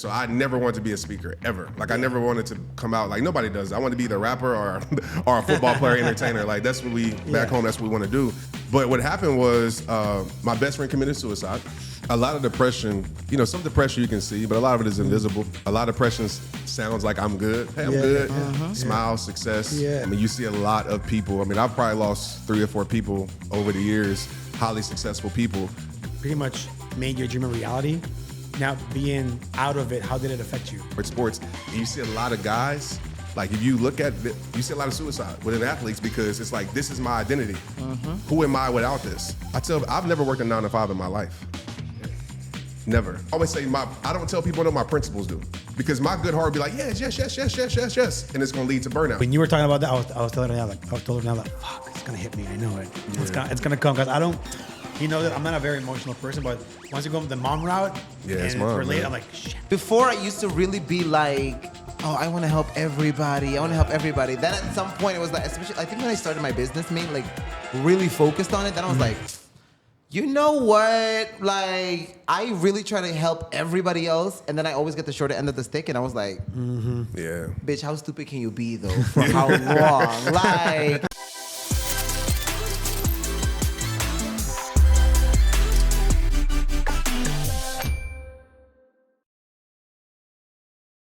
So I never wanted to be a speaker, ever. Like, I never wanted to come out, like, nobody does. I want to be either a rapper or a football player, entertainer. Like, that's what we, back home, that's what we want to do. But what happened was my best friend committed suicide. A lot of depression, you know, some depression you can see, but a lot of it is invisible. A lot of depression sounds like I'm good. Hey, I'm good. Smile, success. I mean, you see a lot of people. I mean, I've probably lost 3 or 4 people over the years, highly successful people. Pretty much made your dream a reality. Now, being out of it, how did it affect you? For sports, you see a lot of guys, like if you look at it, you see a lot of suicide within athletes because it's like, this is my identity. Who am I without this? I've never worked a 9 to 5 in my life. Never. I always say I don't tell people what my principles do because my good heart would be like, yes, and it's gonna lead to burnout. When you were talking about that, I was telling her now, fuck, it's gonna hit me. I know it. It's gonna come because I don't. You know that I'm not a very emotional person, but once you go the mom route, it's and mom, relate, man. I'm like, shit. Before, I used to really be like, oh, I want to help everybody. Then at some point, it was like, especially, I think when I started my business, like really focused on it. Then I was like, you know what? Like, I really try to help everybody else, and then I always get the shorter end of the stick. And I was like, bitch, how stupid can you be though? For how long? Like.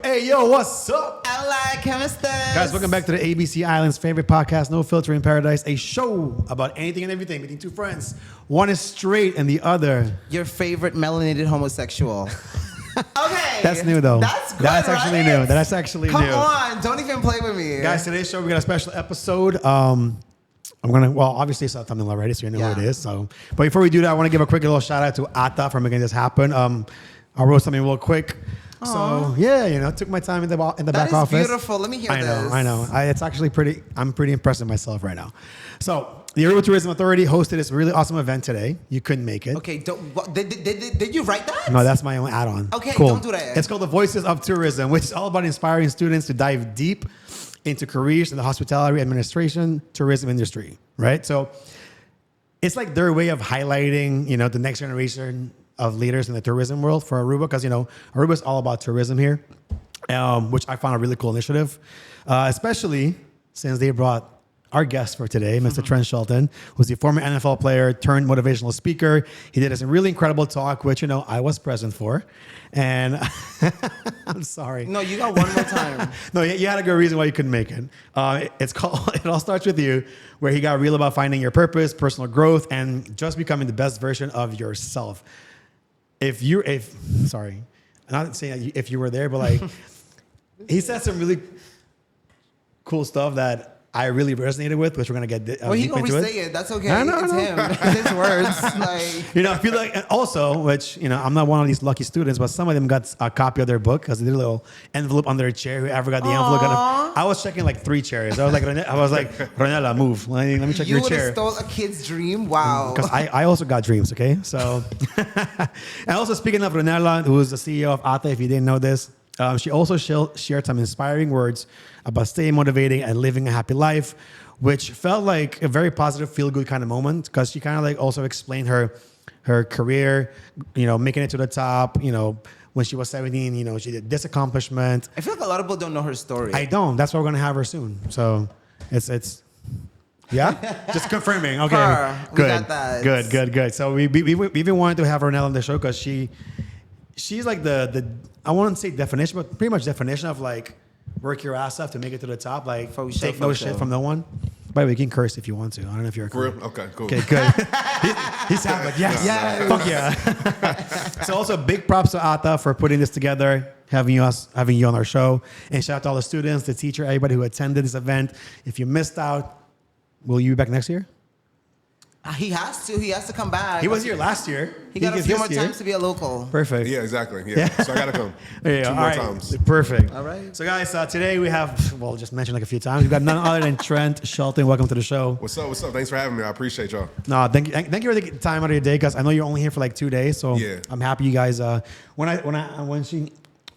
Hey, yo, what's up? I like chemistry. Guys, welcome back to the ABC Island's favorite podcast, No Filter in Paradise, a show about anything and everything between 2 friends. One is straight and the other... your favorite melanated homosexual. Okay. That's new, though. That's good, That's actually right? new. That's actually new. Come on, don't even play with me. Guys, today's show, we got a special episode. I'm going to, obviously it's not thumbnail already, so you know what it is. So, but before we do that, I want to give a quick little shout out to Ata for making this happen. I wrote something real quick. So yeah, took my time in the back office. That is beautiful. Let me hear this. I know. It's actually I'm pretty impressed with myself right now. So the Aruba Tourism Authority hosted this really awesome event today. You couldn't make it. Okay, did you write that? No, that's my own add-on. Okay, cool. don't do that. It's called the Voices of Tourism, which is all about inspiring students to dive deep into careers in the hospitality, administration, tourism industry. Right. So it's like their way of highlighting, the next generation of leaders in the tourism world for Aruba, because Aruba is all about tourism here, which I found a really cool initiative, especially since they brought our guest for today, Mr. Trent Shelton, who's the former NFL player turned motivational speaker. He did a really incredible talk, which I was present for, and I'm sorry. No, you got one more time. No, you had a good reason why you couldn't make it. It's called It All Starts With You, where he got real about finding your purpose, personal growth, and just becoming the best version of yourself. Sorry, I'm not saying that if you were there, but like, he said some really cool stuff that I really resonated with, which we're gonna get deep into. Well, he gonna re-say it. That's okay. No. It's him. It's his words. Like, I feel like, and also, which I'm not one of these lucky students, but some of them got a copy of their book because they did a little envelope under a chair. Whoever got the envelope, I was checking like 3 chairs. I was like, Ronella, move. Let me check your chair. You would have stole a kid's dream. Wow. Because I also got dreams. Okay, so and also speaking of Ronella, who is the CEO of Ata, if you didn't know this. She also shared some inspiring words about staying motivated and living a happy life, which felt like a very positive, feel-good kind of moment because she kind of like also explained her career, making it to the top, when she was 17, she did this accomplishment. I feel like a lot of people don't know her story. I don't. That's why we're going to have her soon. So it's yeah? Just confirming. Okay. We got that. Good. So we even wanted to have Ronella on the show because she's like the I wouldn't say definition, but pretty much definition of like work your ass off to make it to the top. Like take no shit from no one. By the way, you can curse if you want to. I don't know if you're a For real? Okay, cool. Okay, good. He's happy. Like, yes. Fuck yeah. So also big props to Ata for putting this together, having you on our show. And shout out to all the students, the teacher, everybody who attended this event. If you missed out, will you be back next year? He has to. He has to come back. He was here last year. He got a few more times to be a local. Perfect. Yeah, exactly. Yeah. So I got to come. Two more times. Perfect. All right. So guys, today we have, just mentioned like a few times, we've got none other than Trent Shelton. Welcome to the show. What's up? Thanks for having me. I appreciate y'all. No, thank you for the time out of your day because I know you're only here for like 2 days. So I'm happy you guys, when I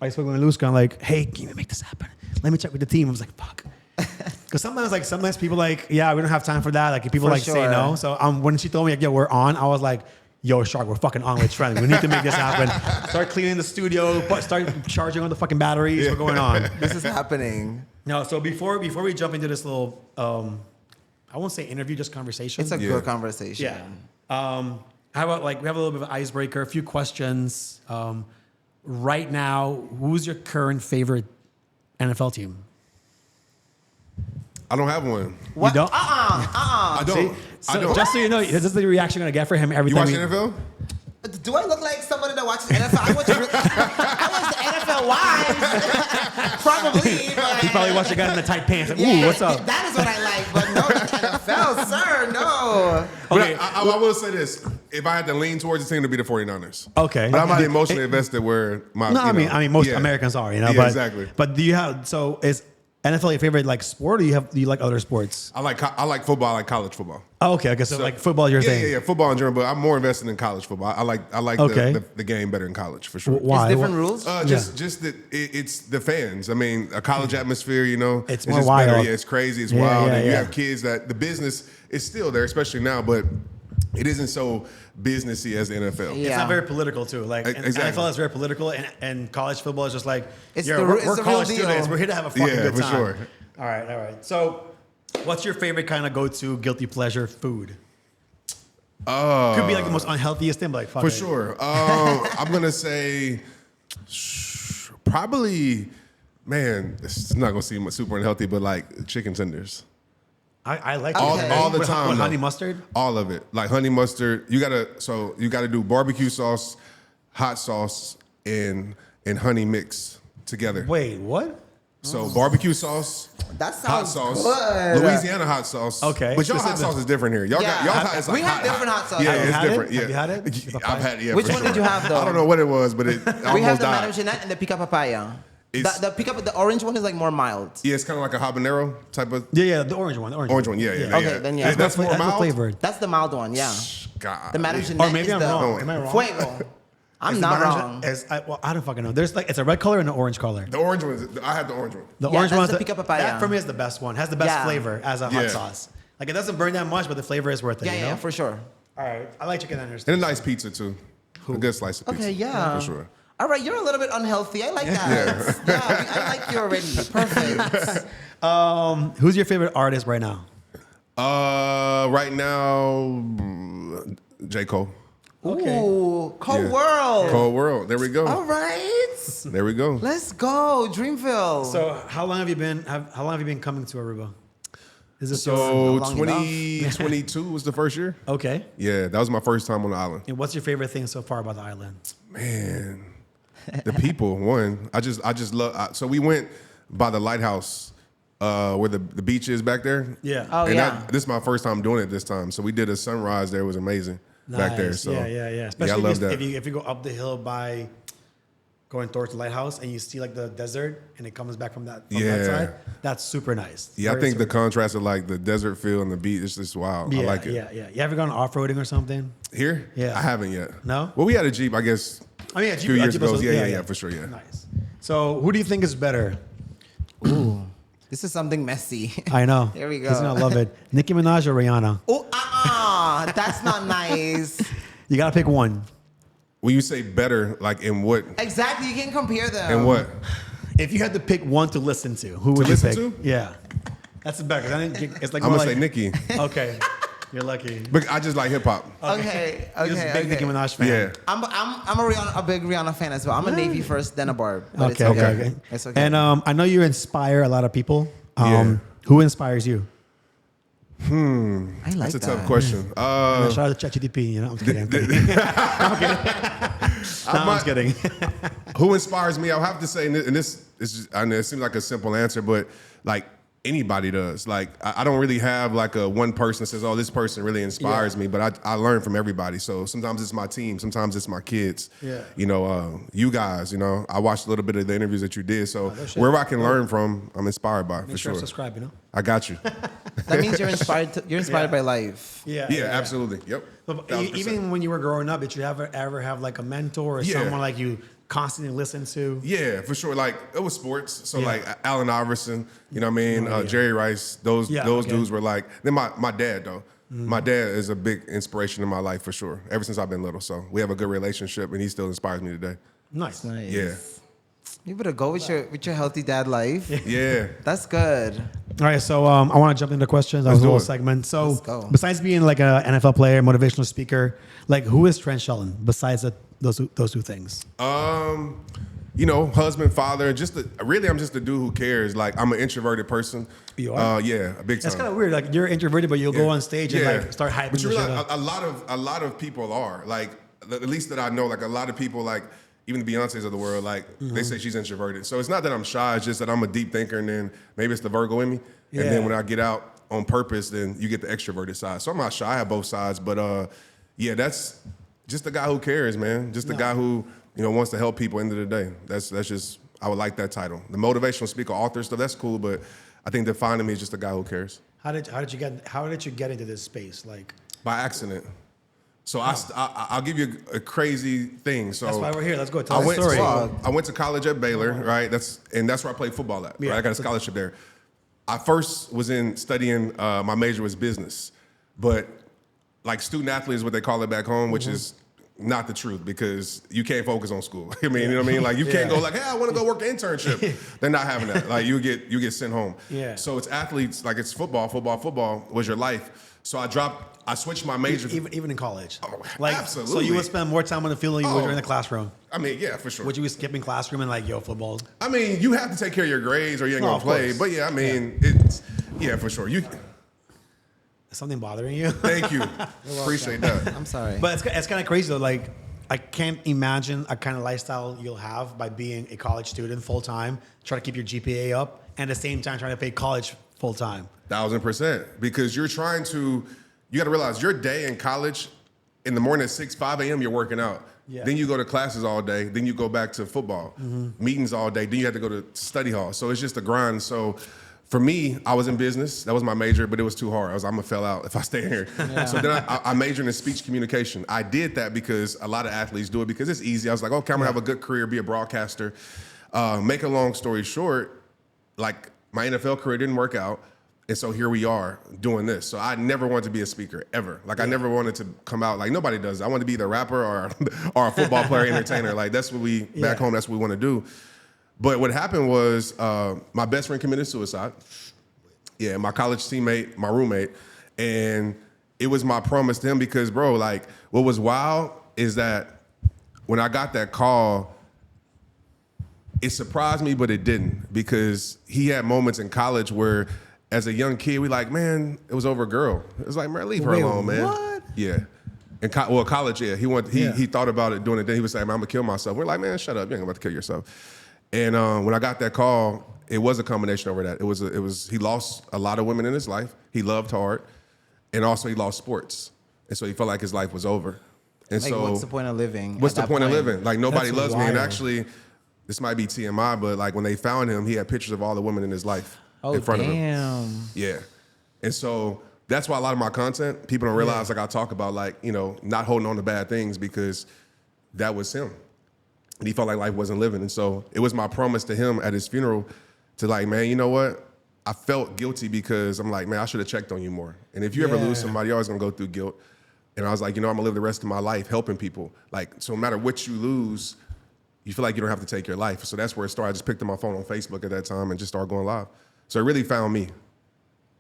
spoke with Luz, kind of like, hey, can you make this happen? Let me check with the team. I was like, fuck. Because sometimes people we don't have time for that. Like people say no. So when she told me, we're on, I was like, yo, Shark, we're fucking on with Trent. We need to make this happen. Start cleaning the studio, start charging all the fucking batteries. We're going on. This is happening. No, so before we jump into this little, I won't say interview, just conversation. It's a good conversation. Yeah. How about like we have a little bit of an icebreaker, a few questions. Right now, who's your current favorite NFL team? I don't have one. What? You don't? I don't. See? Just so you know, this is the reaction I'm gonna get for him every You time. watch NFL? Do I look like somebody that watches NFL? I watch the NFL Wives. Probably. But You probably watch the guy in the tight pants. Like, ooh, what's up? That is what I like, but no, the NFL, sir, no. Okay. I will say this. If I had to lean towards the team, to be the 49ers. Okay. But I'm not emotionally invested where my... No, you know, I mean, most yeah. Americans are, you know. Yeah, but, exactly. But do you have, so is NFL your favorite like sport, or do you like other sports? I like football. I like college football. Oh, okay. So like football is your thing. Yeah. Football in general, but I'm more invested in college football. I like Okay. the game better in college for sure. Why? It's different rules? Just that it's the fans. I mean, a college atmosphere, you know, It's more just wild. better. Yeah, it's crazy. It's Yeah, wild. yeah, And you yeah. have kids that the business is still there, especially now, but it isn't so businessy as the NFL. Yeah. It's not very political too. Like Exactly. NFL is very political, and college football is just like It's yo, the- we're it's the real college deal. students. We're here to have a fucking Yeah, good for time. sure. All right. So, what's your favorite kind of go-to guilty pleasure food? Could be like the most unhealthiest thing, but like fuck For it. sure. I'm gonna say probably, man, it's not gonna seem super unhealthy, but like chicken tenders. I like All- chicken all tenders. the time, With though. honey mustard. All of it, like honey mustard. You gotta do barbecue sauce, hot sauce, and honey mix together. Wait, what? So barbecue sauce, That hot sounds sauce, good. Louisiana hot sauce. Okay. but y'all hot Specific. sauce is different here. Y'all Yeah. y'all hot is like We have different hot sauce. Yeah, Have you it's had it? different. Yeah, Have you had it? I've had it. Yeah, Which for one sure. did you have, though? I don't know what it was, but it We almost have the died. Madame Jeanette and the pica papaya. It's- The orange one is like more mild. Yeah, it's kind of like a habanero type of Yeah, the orange one. The orange one. Yeah. Okay, then yeah. That's more That's mild. flavored. That's the mild one, yeah. God. The Madame yeah. Jeanette Or maybe is I'm the wrong. Am I wrong? Fuego. I'm Is not the wrong. I don't fucking know. There's like it's a red color and an orange color. The orange one. I had the orange one. The Yeah, orange that's one, the pica papaya. that for me is the best one. Has the best Yeah. flavor as a hot Yeah. sauce. Like it doesn't burn that much, but the flavor is worth it. Yeah, you know? yeah, for sure. All right, I like chicken tenders. And a nice pizza too. A good slice of pizza. Okay, yeah. For sure. All right, you're a little bit unhealthy. I like that. Yeah, I like you already. Perfect. Who's your favorite artist right now? Right now, J. Cole. Okay. Ooh, Cold Yeah. World. Cold World. There we go. All right. There we go. Let's go, Dreamville. So how long have you been? How long have you been coming to Aruba? Is it So long 2022 was the first year. okay? Yeah, that was my first time on the island. And what's your favorite thing so far about the island? Man, the people. One, I just love. So we went by the lighthouse, where the beach is back there. Yeah. Oh, and yeah. this is my first time doing it this time. So we did a sunrise there. It was amazing back there. Nice. So yeah. Especially I love that. if you go up the hill by going towards the lighthouse and you see like the desert and it comes back from that Yeah. side, that's super nice. Yeah, I Very think the super- contrast of like the desert feel and the beach is just wild. yeah, I like it. Yeah. You ever gone off-roading or something? Here? Yeah. I haven't yet. No? Well, we had a Jeep, I guess. I mean, A few years ago. Yeah, for sure. Yeah. Nice. So who do you think is better? This is something messy. I know. Here we go. He's gonna love it. Nicki Minaj or Rihanna? Oh, that's not nice. You gotta pick one. When you say better, like in what? Exactly, you can't compare them. In what? If you had to pick one to listen to, who would you listen pick? to? Yeah, that's the better. It's like I'm more gonna like, say Nicki, Okay, you're lucky. but I just like hip hop. Okay, You're just a big okay. Nicki Minaj fan. Yeah. I'm a big Rihanna fan as well. I'm a Navy first, then a Barb. But it's Okay. okay. It's okay. And I know you inspire a lot of people. Yeah. Who inspires you? I like That's a that. tough question. Shout out to ChatGPT. You know, I'm kidding. I'm kidding. I'm kidding. Who inspires me? I'll have to say, and this is just, I know it seems like a simple answer, but like anybody does. Like I don't really have like a one person that says, "Oh, this person really inspires me," but I learn from everybody. So sometimes it's my team, sometimes it's my kids. Yeah. You know, you guys. You know, I watched a little bit of the interviews that you did. So wherever I can learn from, I'm inspired by for Make sure sure. to subscribe. You know. I got you. That means you're inspired. You're inspired by life. Yeah. Yeah, absolutely. Yep. But 1000%. even when you were growing up, did you ever have like a mentor or Yeah. someone like you constantly listen to? Yeah, for sure. Like it was sports. So Yeah. like Allen Iverson, you know what I mean? Jerry Rice, those Yeah, okay. dudes were like, then my dad though. My dad is a big inspiration in my life for sure. Ever since I've been little, so we have a good relationship, and he still inspires me today. Nice. Nice. Yeah. You better go with your healthy dad life. Yeah. That's good. All right, so I want to jump into questions. That was a do little it. segment. So Let's go. besides being like an NFL player, motivational speaker, like who is Trent Shelton besides those two things? You know, husband, father. I'm just a dude who cares. Like, I'm an introverted person. You are? Yeah, a big time. That's kind of weird. Like you're introverted, but you'll go on stage and like start hyping But the you shit realize up. a lot of people are like, at least that I know, like a lot of people, like even the Beyoncés of the world, like they say she's introverted. So it's not that I'm shy. It's just that I'm a deep thinker, and then maybe it's the Virgo in me. Yeah. And then when I get out on purpose, then you get the extroverted side. So I'm not shy. I have both sides, but yeah, that's just the guy who cares, man. Just the guy who wants to help people. End of the day, that's just. I would like that title. The motivational speaker, author stuff, that's cool, but I think defining me is just a guy who cares. How did you get into this space? Like By accident. So I'll give you a crazy thing. So that's why we're here. Let's go. Tell the story. I went to college at Baylor, right? That's where I played football at. Yeah. Right? I got a scholarship there. I first was studying. My major was business, but like student athlete is what they call it back home, which is not the truth because you can't focus on school. I mean, you know what I mean? Like you can't go like, hey, I want to go work an internship. They're not having that. Like you get sent home. Yeah. So it's athletes, like it's football was your life. So I switched my major. Even in college. Oh, like, absolutely. So you would spend more time on the field than you would in the classroom. I mean, yeah, for sure. Would you be skipping classroom and like, yo, football? I mean, you have to take care of your grades or you ain't No, gonna of play. course. But yeah, I mean, it's for sure. Is something bothering you? Thank you. Appreciate that. I'm sorry. But it's kind of crazy though. Like, I can't imagine a kind of lifestyle you'll have by being a college student full time, trying to keep your GPA up, and at the same time trying to pay college full time. 1000%. Because you got to realize your day in college, in the morning at 5 a.m., you're working out. Yeah. Then you go to classes all day. Then you go back to football, meetings all day. Then you have to go to study hall. So it's just a grind. So for me, I was in business. That was my major, but it was too hard. I'm going to fail out if I stay here. Yeah. So then I majored in speech communication. I did that because a lot of athletes do it because it's easy. I was like, okay, I'm going to have a good career, be a broadcaster. Make a long story short, like my NFL career didn't work out. And so here we are doing this. So I never wanted to be a speaker, ever. Like I never wanted to come out, like nobody does. I want to be either a rapper or a football player, entertainer. Like that's what back home, that's what we want to do. But what happened was my best friend committed suicide. Yeah, my college teammate, my roommate. And it was my promise to him because, bro, like what was wild is that when I got that call, it surprised me, but it didn't because he had moments in college where as a young kid, we like, man, it was over a girl. It was like, man, leave her alone, man. What? Yeah. And college, yeah. He thought about it doing it. Then he was saying, man, I'm gonna kill myself. We're like, man, shut up. You ain't about to kill yourself. And when I got that call, it was a combination over that. It was he lost a lot of women in his life. He loved hard, and also he lost sports, and so he felt like his life was over. And like, so, what's the point of living? What's the point of living? Like nobody That's loves me. And wild. actually, this might be TMI, but like when they found him, he had pictures of all the women in his life in front of him. Yeah. And so that's why a lot of my content, people don't realize, like I talk about, like, not holding on to bad things because that was him. And he felt like life wasn't living. And so it was my promise to him at his funeral to like, man, you know what? I felt guilty because I'm like, man, I should have checked on you more. And if you ever lose somebody, you're always gonna go through guilt. And I was like, I'm gonna live the rest of my life helping people. Like, so no matter what you lose, you feel like you don't have to take your life. So that's where it started. I just picked up my phone on Facebook at that time and just started going live. So it really found me.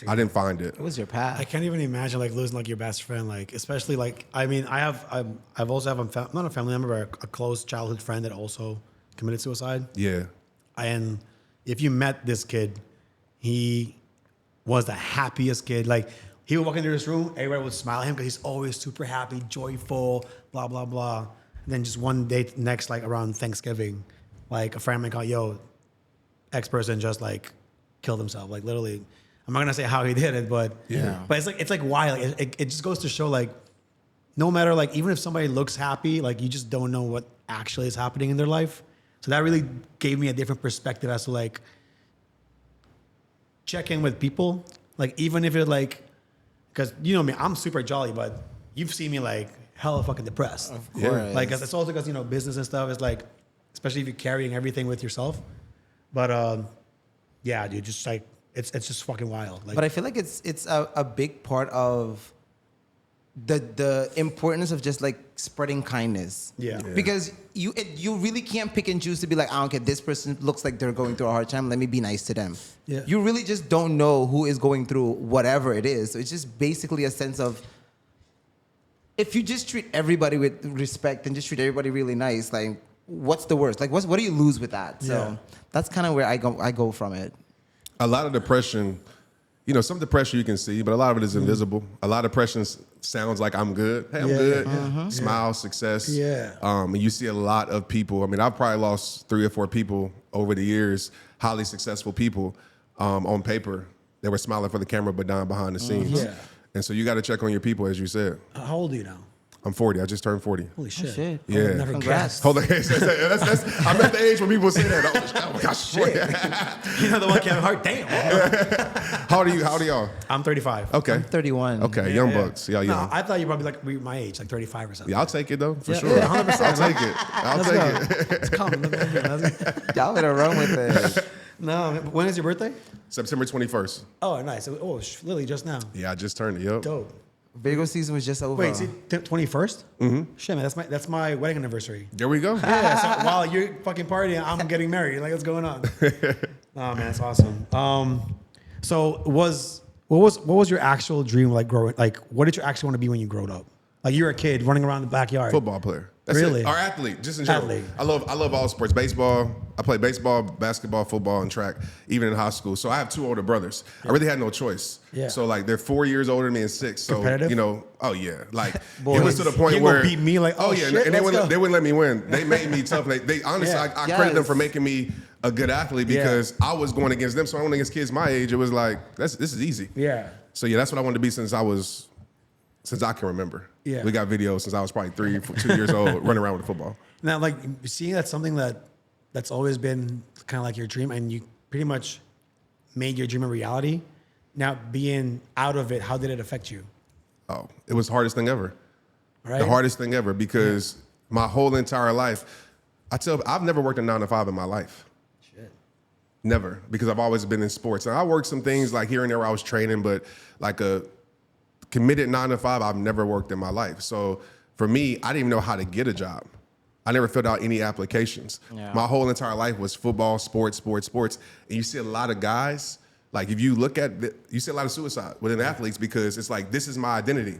I didn't find it. It was your path. I can't even imagine like losing like your best friend, like especially like I've also have not a family member, but a close childhood friend that also committed suicide. Yeah. And if you met this kid, he was the happiest kid. Like he would walk into this room, everybody would smile at him because he's always super happy, joyful, blah blah blah. And then just one day next, like around Thanksgiving, like a friend of mine called, yo, X person just like killed himself, like literally. I'm not gonna say how he did it, but it's like wild. It just goes to show like, no matter like even if somebody looks happy, like you just don't know what actually is happening in their life. So that really gave me a different perspective as to like check in with people, like even if it like, because you know me, I'm super jolly, but you've seen me like hella fucking depressed. Of course. Like it's also because business and stuff is like, especially if you're carrying everything with yourself. But yeah, dude, just like. It's just fucking wild. Like, but I feel like it's a big part of the importance of just like spreading kindness. Yeah. Because you really can't pick and choose to be like, I don't care, this person looks like they're going through a hard time, let me be nice to them. Yeah. You really just don't know who is going through whatever it is. So it's just basically a sense of, if you just treat everybody with respect and just treat everybody really nice, like what's the worst? Like what do you lose with that? So that's kind of where I go from it. A lot of depression, you know, some depression you can see, but a lot of it is invisible. A lot of depression sounds like I'm good. Hey, I'm good. Smile, success. Yeah. And you see a lot of people. I mean, I've probably lost 3 or 4 people over the years, highly successful people on paper. They were smiling for the camera, but down behind the scenes. Yeah. And so you got to check on your people, as you said. How old are you now? I'm 40. I just turned 40. Holy shit. shit. I would've Yeah. never Congrats. guessed. Hold on. I'm at the age where people say that. Oh my gosh. Shit. You know the one Kevin Hart. Damn. How old are y'all? I'm 35. Okay. I'm 31. Okay. Young bucks. Y'all No, young. I thought you probably like my age, like 35 or something. Yeah, I'll take it though, for Yeah, sure. yeah, 100%. I'll take it. I'll Let's take go. it. It's coming. Let's go. Y'all better run with it. No, when is your birthday? September 21st. Oh, nice. Oh, literally just now. Yeah, I just turned it. Yep. Dope. Virgo season was just over. Wait, 21st? Mm-hmm. Shit, man, that's my wedding anniversary. There we go. Yeah, so while you're fucking partying, I'm getting married. Like, what's going on? Oh man, that's awesome. So what was your actual dream like growing? Like, what did you actually want to be when you growed up? Like, you were a kid running around the backyard. Football player. That's Really? it. Or athlete, just in general. Athlete. I love all sports. Baseball. I played baseball, basketball, football, and track, even in high school. So I have 2 older brothers. I really had no choice. Yeah. So like they're 4 years older than me and 6. So Competitive? you know, oh yeah. Like Boys. it was to the point You where gonna beat me like, oh, yeah, shit, and they let's go. wouldn't let me win. They made me tough. They honestly, Yeah. I credit them Yes. for making me a good athlete because I was going against them. So I went against kids my age. It was like this is easy. Yeah. So yeah, that's what I wanted to be since I can remember. Yeah. We got videos since I was probably 2 years old running around with the football. Now, like, seeing that's something that's always been kind of like your dream, and you pretty much made your dream a reality. Now, being out of it, how did it affect you? Oh, it was the hardest thing ever. Right? The hardest thing ever because my whole entire life, I've never worked a 9 to 5 in my life. Shit. Never, because I've always been in sports. And I worked some things like here and there where I was training, but like a committed 9 to 5, I've never worked in my life. So for me, I didn't even know how to get a job. I never filled out any applications. Yeah. My whole entire life was football, sports. And you see a lot of guys, like if you look at, you see a lot of suicide within athletes because it's like, this is my identity.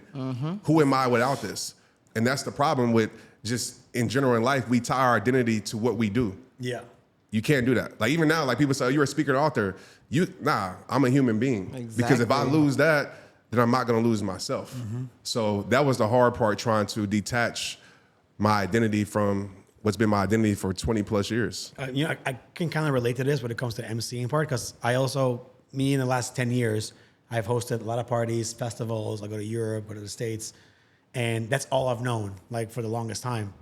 Who am I without this? And that's the problem with just in general in life, we tie our identity to what we do. Yeah. You can't do that. Like even now, like people say, oh, you're a speaker and author. I'm a human being. Because if I Exactly. lose that, then I'm not gonna lose myself. So that was the hard part, trying to detach my identity from what's been my identity for 20 plus years. I can kind of relate to this when it comes to emceeing part, because me in the last 10 years, I've hosted a lot of parties, festivals. I go to Europe, go to the States, and that's all I've known, like, for the longest time.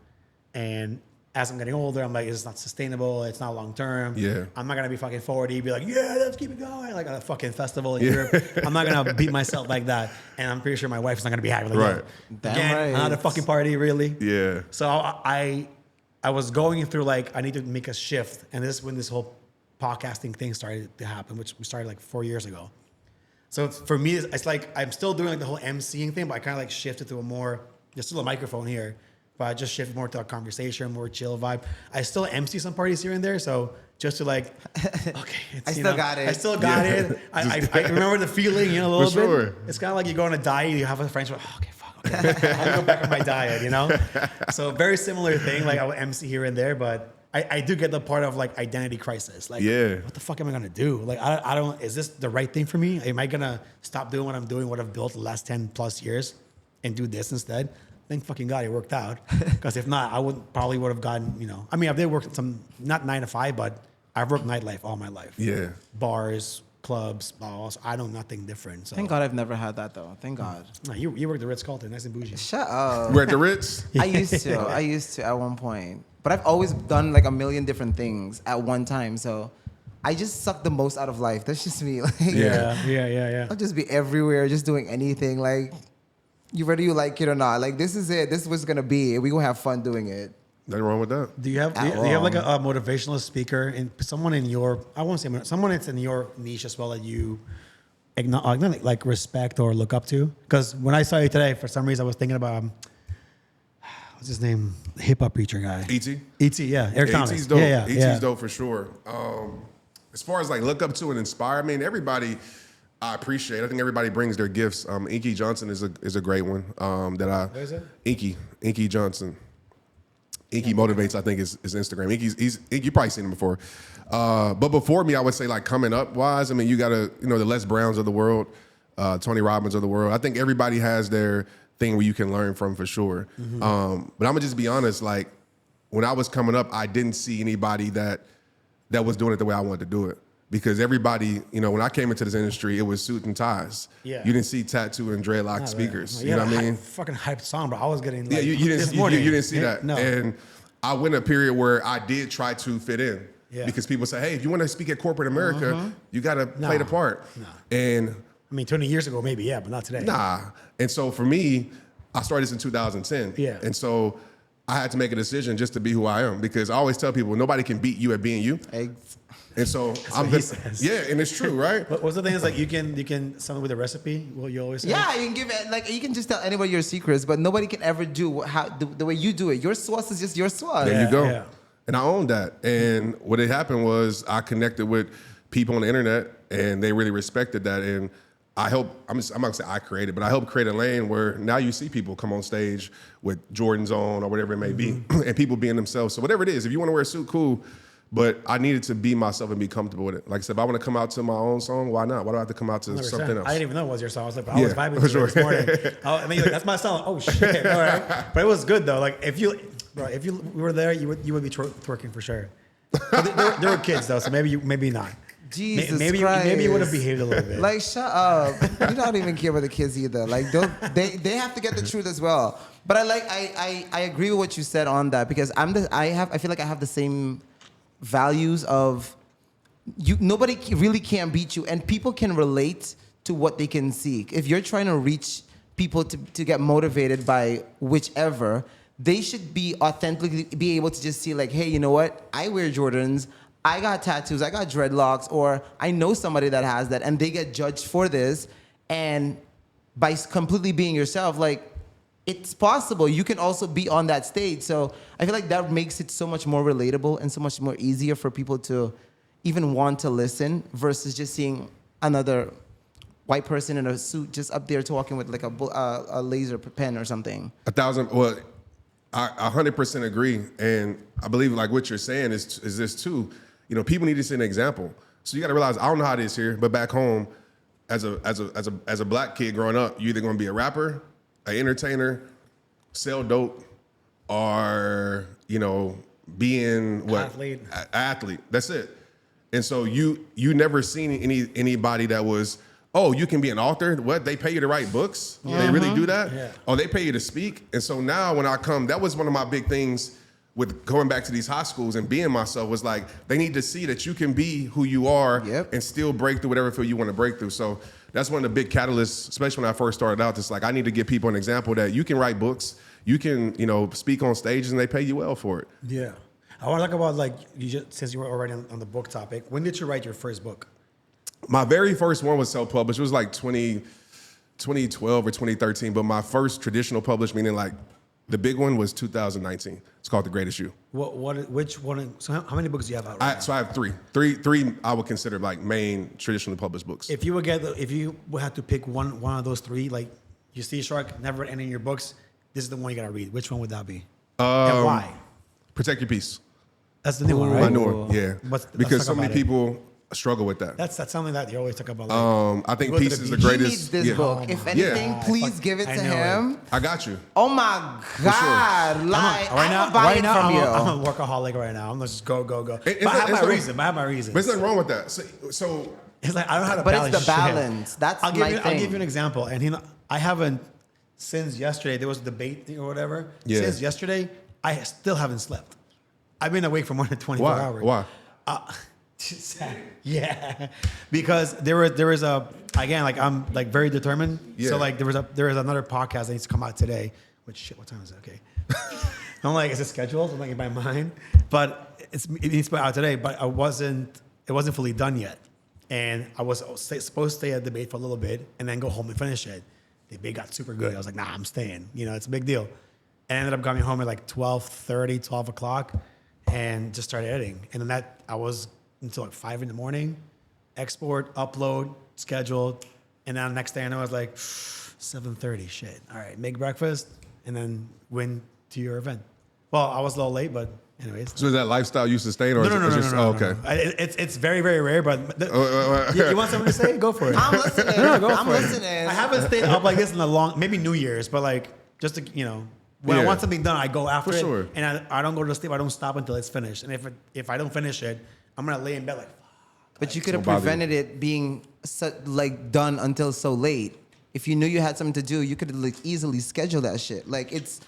And as I'm getting older, I'm like, it's not sustainable. It's not long term. Yeah. I'm not gonna be fucking 40, be like, yeah, let's keep it going, like at a fucking festival in Europe. I'm not gonna beat myself like that, and I'm pretty sure my wife's not gonna be happy. Like, Right. Damn Again, right. another fucking party, really. Yeah. So I was going through, like, I need to make a shift, and this is when this whole podcasting thing started to happen, which we started like 4 years ago. So for me, it's like I'm still doing like the whole emceeing thing, but I kind of like shifted to there's still a microphone here, but I just shifted more to a conversation, more chill vibe. I still MC some parties here and there, so just to like, okay, it's, I still got it. I still got Yeah. it. I remember the feeling, a little For sure. bit. It's kind of like you go on a diet, you have a friend, oh, okay, fuck, okay, I'll go back on my diet, So very similar thing, like I would MC here and there, but I do get the part of like identity crisis. Like, Yeah. what the fuck am I gonna do? Like, I don't, is this the right thing for me? Am I gonna stop doing what I'm doing, what I've built the last 10 plus years and do this instead? Thank fucking God it worked out. Because if not, I probably would have gotten, I mean, I did work some, not 9 to 5, but I've worked nightlife all my life. Yeah. Bars, clubs, balls. I know nothing different. So. Thank God I've never had that though. Thank God. No, you worked the Ritz-Carlton, nice and bougie. Shut up. We're at the Ritz. I used to at one point. But I've always done like a million different things at one time. So I just suck the most out of life. That's just me. Like, Yeah. I'll just be everywhere, just doing anything. Like, whether you like it or not. Like, this is it. This is what's gonna be. We gonna have fun doing it. Nothing wrong with that. Do you have like a motivational speaker and someone in your, I won't say someone that's in your niche as well that you like respect or look up to? Because when I saw you today, for some reason I was thinking about what's his name, hip hop preacher guy. E.T. E.T. Yeah, Eric Thomas. E.T.'s dope. Yeah, E.T.'s dope for sure. As far as like look up to and inspire, I mean everybody I appreciate. I think everybody brings their gifts. Inky Johnson is a great one. What is it? Inky Johnson. Inky Motivates, I think, is Instagram. Inky's you probably seen him before. But before me, I would say like coming up wise, I mean, you gotta, the Les Browns of the world, Tony Robbins of the world. I think everybody has their thing where you can learn from for sure. Mm-hmm. But I'm gonna just be honest, like when I was coming up, I didn't see anybody that was doing it the way I wanted to do it. Because everybody, when I came into this industry, it was suit and ties. Yeah. You didn't see tattoo and dreadlock speakers. Really. You know what I mean? Fucking hyped song, bro. I was getting like, you didn't see that. No. And I went a period where I did try to fit in. Yeah. Because people say, hey, if you want to speak at corporate America, you got to play the part. Nah. And I mean, 20 years ago, maybe, yeah, but not today. Nah. And so for me, I started this in 2010. Yeah. And so I had to make a decision just to be who I am. Because I always tell people, nobody can beat you at being you. Eggs. And so yeah, and it's true, right? What's the thing is like you can something with a recipe? What you always say? Yeah, you can give it like you can just tell anybody your secrets, but nobody can ever do the way you do it. Your sauce is just your sauce. There you go. Yeah. And I owned that. And what had happened was I connected with people on the internet, and they really respected that. And I helped. I'm not gonna say I created, but I helped create a lane where now you see people come on stage with Jordans on or whatever it may be, and people being themselves. So whatever it is, if you want to wear a suit, cool. But I needed to be myself and be comfortable with it. Like I said, if I want to come out to my own song, why not? Why do I have to come out to 100%. something else? I didn't even know it was your song. I was like, I was vibing to it this morning. I mean, like, that's my song. Oh shit! All right, but it was good though. Like if you were there, you would be twerking for sure. But there were kids though, so maybe not. Jesus maybe Christ. Maybe you would have behaved a little bit. Like, shut up. You don't even care about the kids either. Like, they have to get the truth as well. But I agree with what you said on that because I feel like I have the same values of nobody really can beat you, and people can relate to what they can see. If you're trying to reach people to get motivated by whichever, they should be authentically be able to just see like, hey, you know what? I wear Jordans. I got tattoos, I got dreadlocks, or I know somebody that has that, and they get judged for this. And by completely being yourself, like, it's possible. You can also be on that stage. So I feel like that makes it so much more relatable and so much more easier for people to even want to listen versus just seeing another white person in a suit just up there talking with like a laser pen or something. Well, I 100% agree. And I believe like what you're saying is this too. People need to see an example. So you got to realize, I don't know how it is here, but back home, as a black kid growing up, you're either going to be a rapper, an entertainer, sell dope, or being what athlete. That's it. And so you never seen anybody that was, oh, you can be an author. What, they pay you to write books? They really do that? Yeah. Oh, they pay you to speak. And so now when I come, that was one of my big things with going back to these high schools and being myself, was like, they need to see that you can be who you are and still break through whatever field you want to break through. So that's one of the big catalysts, especially when I first started out. It's like, I need to give people an example that you can write books, you can, speak on stages, and they pay you well for it. Yeah. I want to talk about, like, since you were already on the book topic, when did you write your first book? My very first one was self-published. It was like 2012 or 2013, but my first traditional published, meaning like the big one, was 2019. It's called The Greatest You. Which one? So how many books do you have out right now? So I have three I would consider like main traditionally published books. If you would have to pick one of those three, like you see Shark, never ending your books, this is the one you gotta read. Which one would that be? And why? Protect Your Peace. That's the new one, right? My new one, yeah. Because so many people struggle with that. That's something that you always talk about. Like, I think peace is the greatest. He needs this book. If anything, please give it to him. I got you. Oh my God! Sure. Like, right now, I'm a workaholic right now. I'm gonna just go. But I have my reason. But there's nothing wrong with that. So it's like I don't know how to balance. But it's the balance. That's my thing. I'll give you an example. And I haven't since yesterday. There was a debate thing or whatever. Yeah. Since yesterday, I still haven't slept. I've been awake for more than 24 hours. Why? Yeah, because there is again, like, I'm like very determined. Yeah. So like there is another podcast that needs to come out today. Which shit? What time is it? Okay. I'm like, is it scheduled? I'm like in my mind, but it needs to be out today. But it wasn't fully done yet. And I was supposed to stay at the debate for a little bit and then go home and finish it. The debate got super good. I was like, nah, I'm staying. You know, it's a big deal. And I ended up coming home at like 12:30, 12 o'clock and just started editing. And then I was until like 5 in the morning, export, upload, scheduled. And then the next day I know I was like, 7:30, shit. All right, make breakfast and then went to your event. Well, I was a little late, but anyways. So is that lifestyle you sustain, or No. okay? It's very, very rare, but you want something to say? Go for it. I'm listening. I'm listening. I haven't stayed up like this in a long, maybe New Year's, but like just to, you know, when I want something done, I go after For it. sure. And I don't go to sleep. I don't stop until it's finished. And if I don't finish it, I'm gonna lay in bed like. But you could have Don't bother prevented it being done until so late. If you knew you had something to do, you could have like easily scheduled that shit. Like it's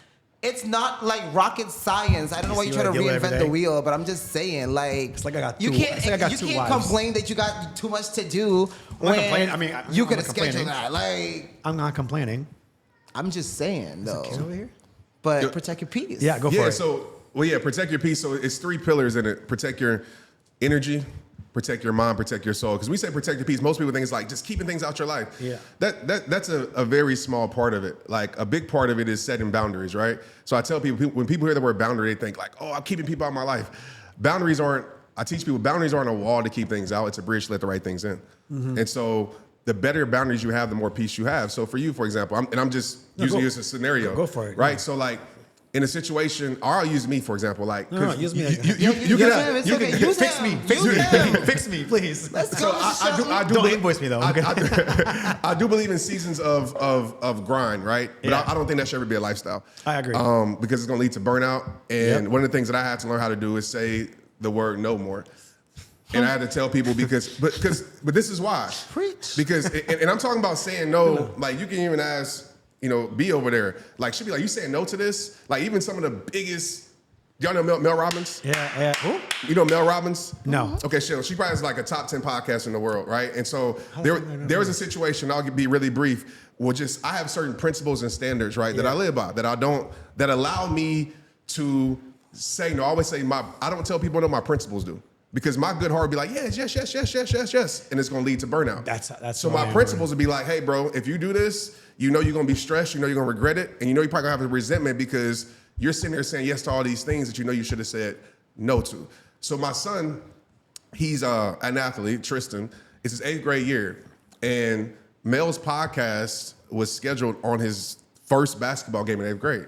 not like rocket science. I don't know why you try to reinvent the wheel, but I'm just saying, like, It's like I got you two- can't it's like I got you two can't wives. complain that you got too much to do I'm not when complaining. I mean, you I'm could not have scheduled complaining. that. Like, I'm not complaining. I'm just saying though. Kid over here? But protect your peace. Yeah, go for it. So protect your peace. So it's 3 pillars in it: protect your energy, protect your mind, protect your soul. Because we say protect your peace, most people think it's like just keeping things out your life. Yeah. That's a very small part of it. Like a big part of it is setting boundaries, right? So I tell people, when people hear the word boundary, they think like, oh, I'm keeping people out of my life. I teach people boundaries aren't a wall to keep things out. It's a bridge to let the right things in. Mm-hmm. And so the better boundaries you have, the more peace you have. So for you, for example, I'm just using you as a scenario. Go for it. Right? Yeah. So like, in a situation, or I'll use me, for example. Like, No, use me. You can It's okay. Use Fix him. me. Fix Use me. him. Fix me, please. Let's go. I do Don't believe- invoice me though. I do believe in seasons of grind, right? But Yeah. I don't think that should ever be a lifestyle. I agree. Because it's gonna lead to burnout. And Yep. one of the things that I had to learn how to do is say the word no more. And I had to tell people but this is why. Preach. Because and I'm talking about saying no. Like you can even ask, B over there. Like she'd be like, you saying no to this? Like even some of the biggest. Y'all know Mel Robbins? Yeah. Who? You know Mel Robbins? No. Okay, she probably has like a top 10 podcast in the world, right? And so there was a situation, I'll be really brief, I have certain principles and standards, right, that I live by, that allow me to say no. I always say I don't tell people what my principles do. Because my good heart would be like, yes, and it's gonna lead to burnout. That's so my principles would be like, hey, bro, if you do this, you're gonna be stressed, you're gonna regret it, and you're probably gonna have a resentment because you're sitting there saying yes to all these things that you should have said no to. So my son, he's an athlete, Tristan. It's his 8th grade year, and Mel's podcast was scheduled on his first basketball game in 8th grade,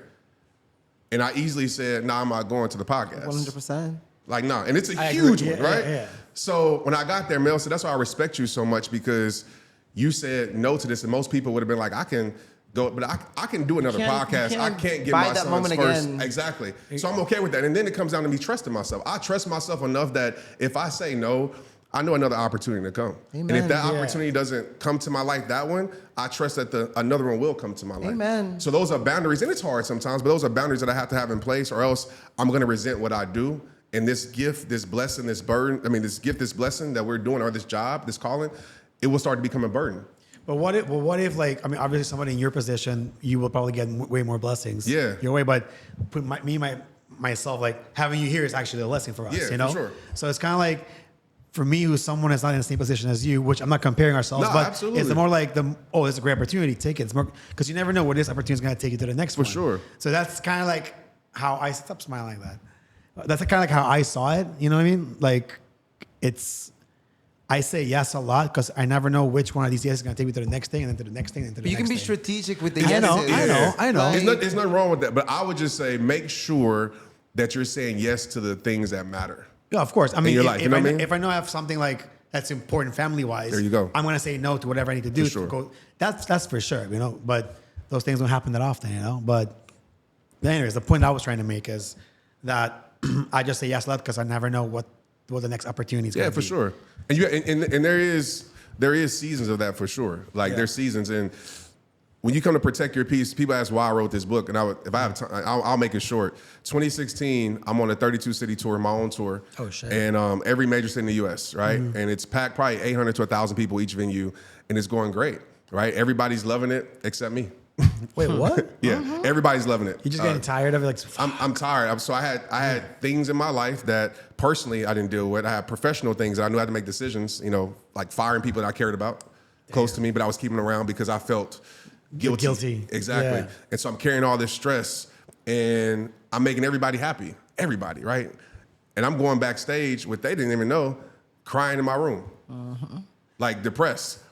and I easily said, "Nah, I'm not going to the podcast." 100%. Like, nah. And it's a I huge agree. one, right? Yeah. So when I got there, Mel said, that's why I respect you so much, because you said no to this. And most people would have been like, I can go, but I can do another podcast. I can't get buy my that son's moment first. again. Exactly. So I'm okay with that. And then it comes down to me trusting myself. I trust myself enough that if I say no, I know another opportunity to come. Amen. And if that Yeah. opportunity doesn't come to my life, that one, I trust that another one will come to my life. Amen. So those are boundaries, and it's hard sometimes, but those are boundaries that I have to have in place, or else I'm going to resent what I do. And this gift, this blessing, this burden, this gift, this blessing that we're doing, or this job, this calling, it will start to become a burden. But what if like, obviously somebody in your position, you will probably get way more blessings your way, but put myself, like having you here is actually a blessing for us, Yeah, you know? for sure. So it's kind of like, for me, who's someone that's not in the same position as you, which I'm not comparing ourselves, No, but absolutely. it's more like it's a great opportunity, take it. It's more, because you never know where this opportunity is going to take you to the next one. For sure. So that's kind of like how I, stop smiling like that. That's kind of like how I saw it, you know what I mean? Like, I say yes a lot because I never know which one of these yeses is going to take me to the next thing and then to the next thing and to the But you next can be thing. strategic with the I know, yeses. I know. Like, There's nothing wrong with that, but I would just say make sure that you're saying yes to the things that matter. Yeah, of course. I mean, your life, you know what I mean? if I know I have something like that's important family-wise, There you go. I'm going to say no to whatever I need to do. For sure. To go. That's for sure, you know. But those things don't happen that often, you know. But anyways, the point I was trying to make is that I just say yes a lot because I never know what the next opportunity is going Yeah, to for be. sure. And there is seasons of that for sure. Like there's seasons, and when you come to protect your peace, people ask why I wrote this book, and if I have time, I'll make it short. 2016, I'm on a 32-city tour, my own tour. Oh, shit. And every major city in the U.S., right? Mm-hmm. And it's packed, probably 800 to 1,000 people each venue, and it's going great, right? Everybody's loving it except me. Wait, what? Yeah, everybody's loving it. You just getting tired of it? Like, I'm tired. So I had things in my life that personally I didn't deal with. I had professional things that I knew I had to make decisions. Like firing people that I cared about close to me, but I was keeping them around because I felt guilty. Exactly. Yeah. And so I'm carrying all this stress, and I'm making everybody happy. Everybody, right? And I'm going backstage with they didn't even know, crying in my room, like depressed.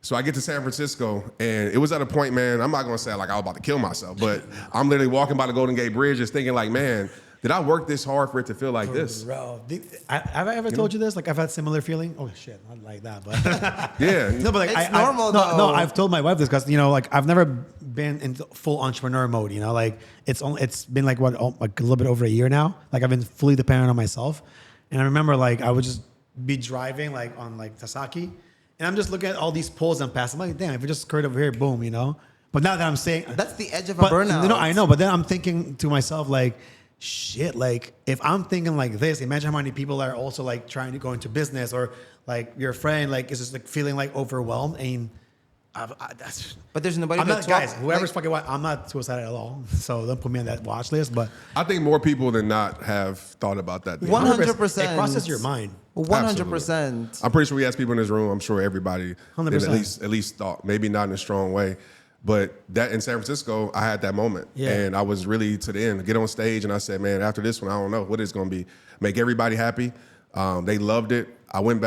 So I get to San Francisco, and it was at a point, man, I'm not gonna say like I was about to kill myself, but I'm literally walking by the Golden Gate Bridge just thinking like, man, did I work this hard for it to feel like this? Bro, have I ever told you this? Like, I've had similar feeling. Oh shit, not like that, but Yeah. no, but like It's normal, though. No, I've told my wife this because like I've never been in full entrepreneur mode. Like it's been like like a little bit over a year now. Like I've been fully dependent on myself, and I remember like I would just be driving like on like Tasaki, and I'm just looking at all these poles I'm passing. I'm like, damn, if I just skirt over here, boom, But now that I'm saying That's the edge of a burnout. I know, but then I'm thinking to myself like, shit, like if I'm thinking like this, imagine how many people are also like trying to go into business, or like your friend like is just like feeling like overwhelmed. And that's. But there's nobody. I'm to not, talk, guys. Whoever's fucking what, I'm not suicidal at all. So don't put me on that watch list. But I think more people than not have thought about that. 100%. it crosses your mind. 100%. I'm pretty sure we asked people in this room. I'm sure everybody 100%. at least thought, maybe not in a strong way, but that in San Francisco, I had that moment, and I was really to the end. Get on stage, and I said, man, after this one, I don't know what it's going to be. Make everybody happy. They loved it. I went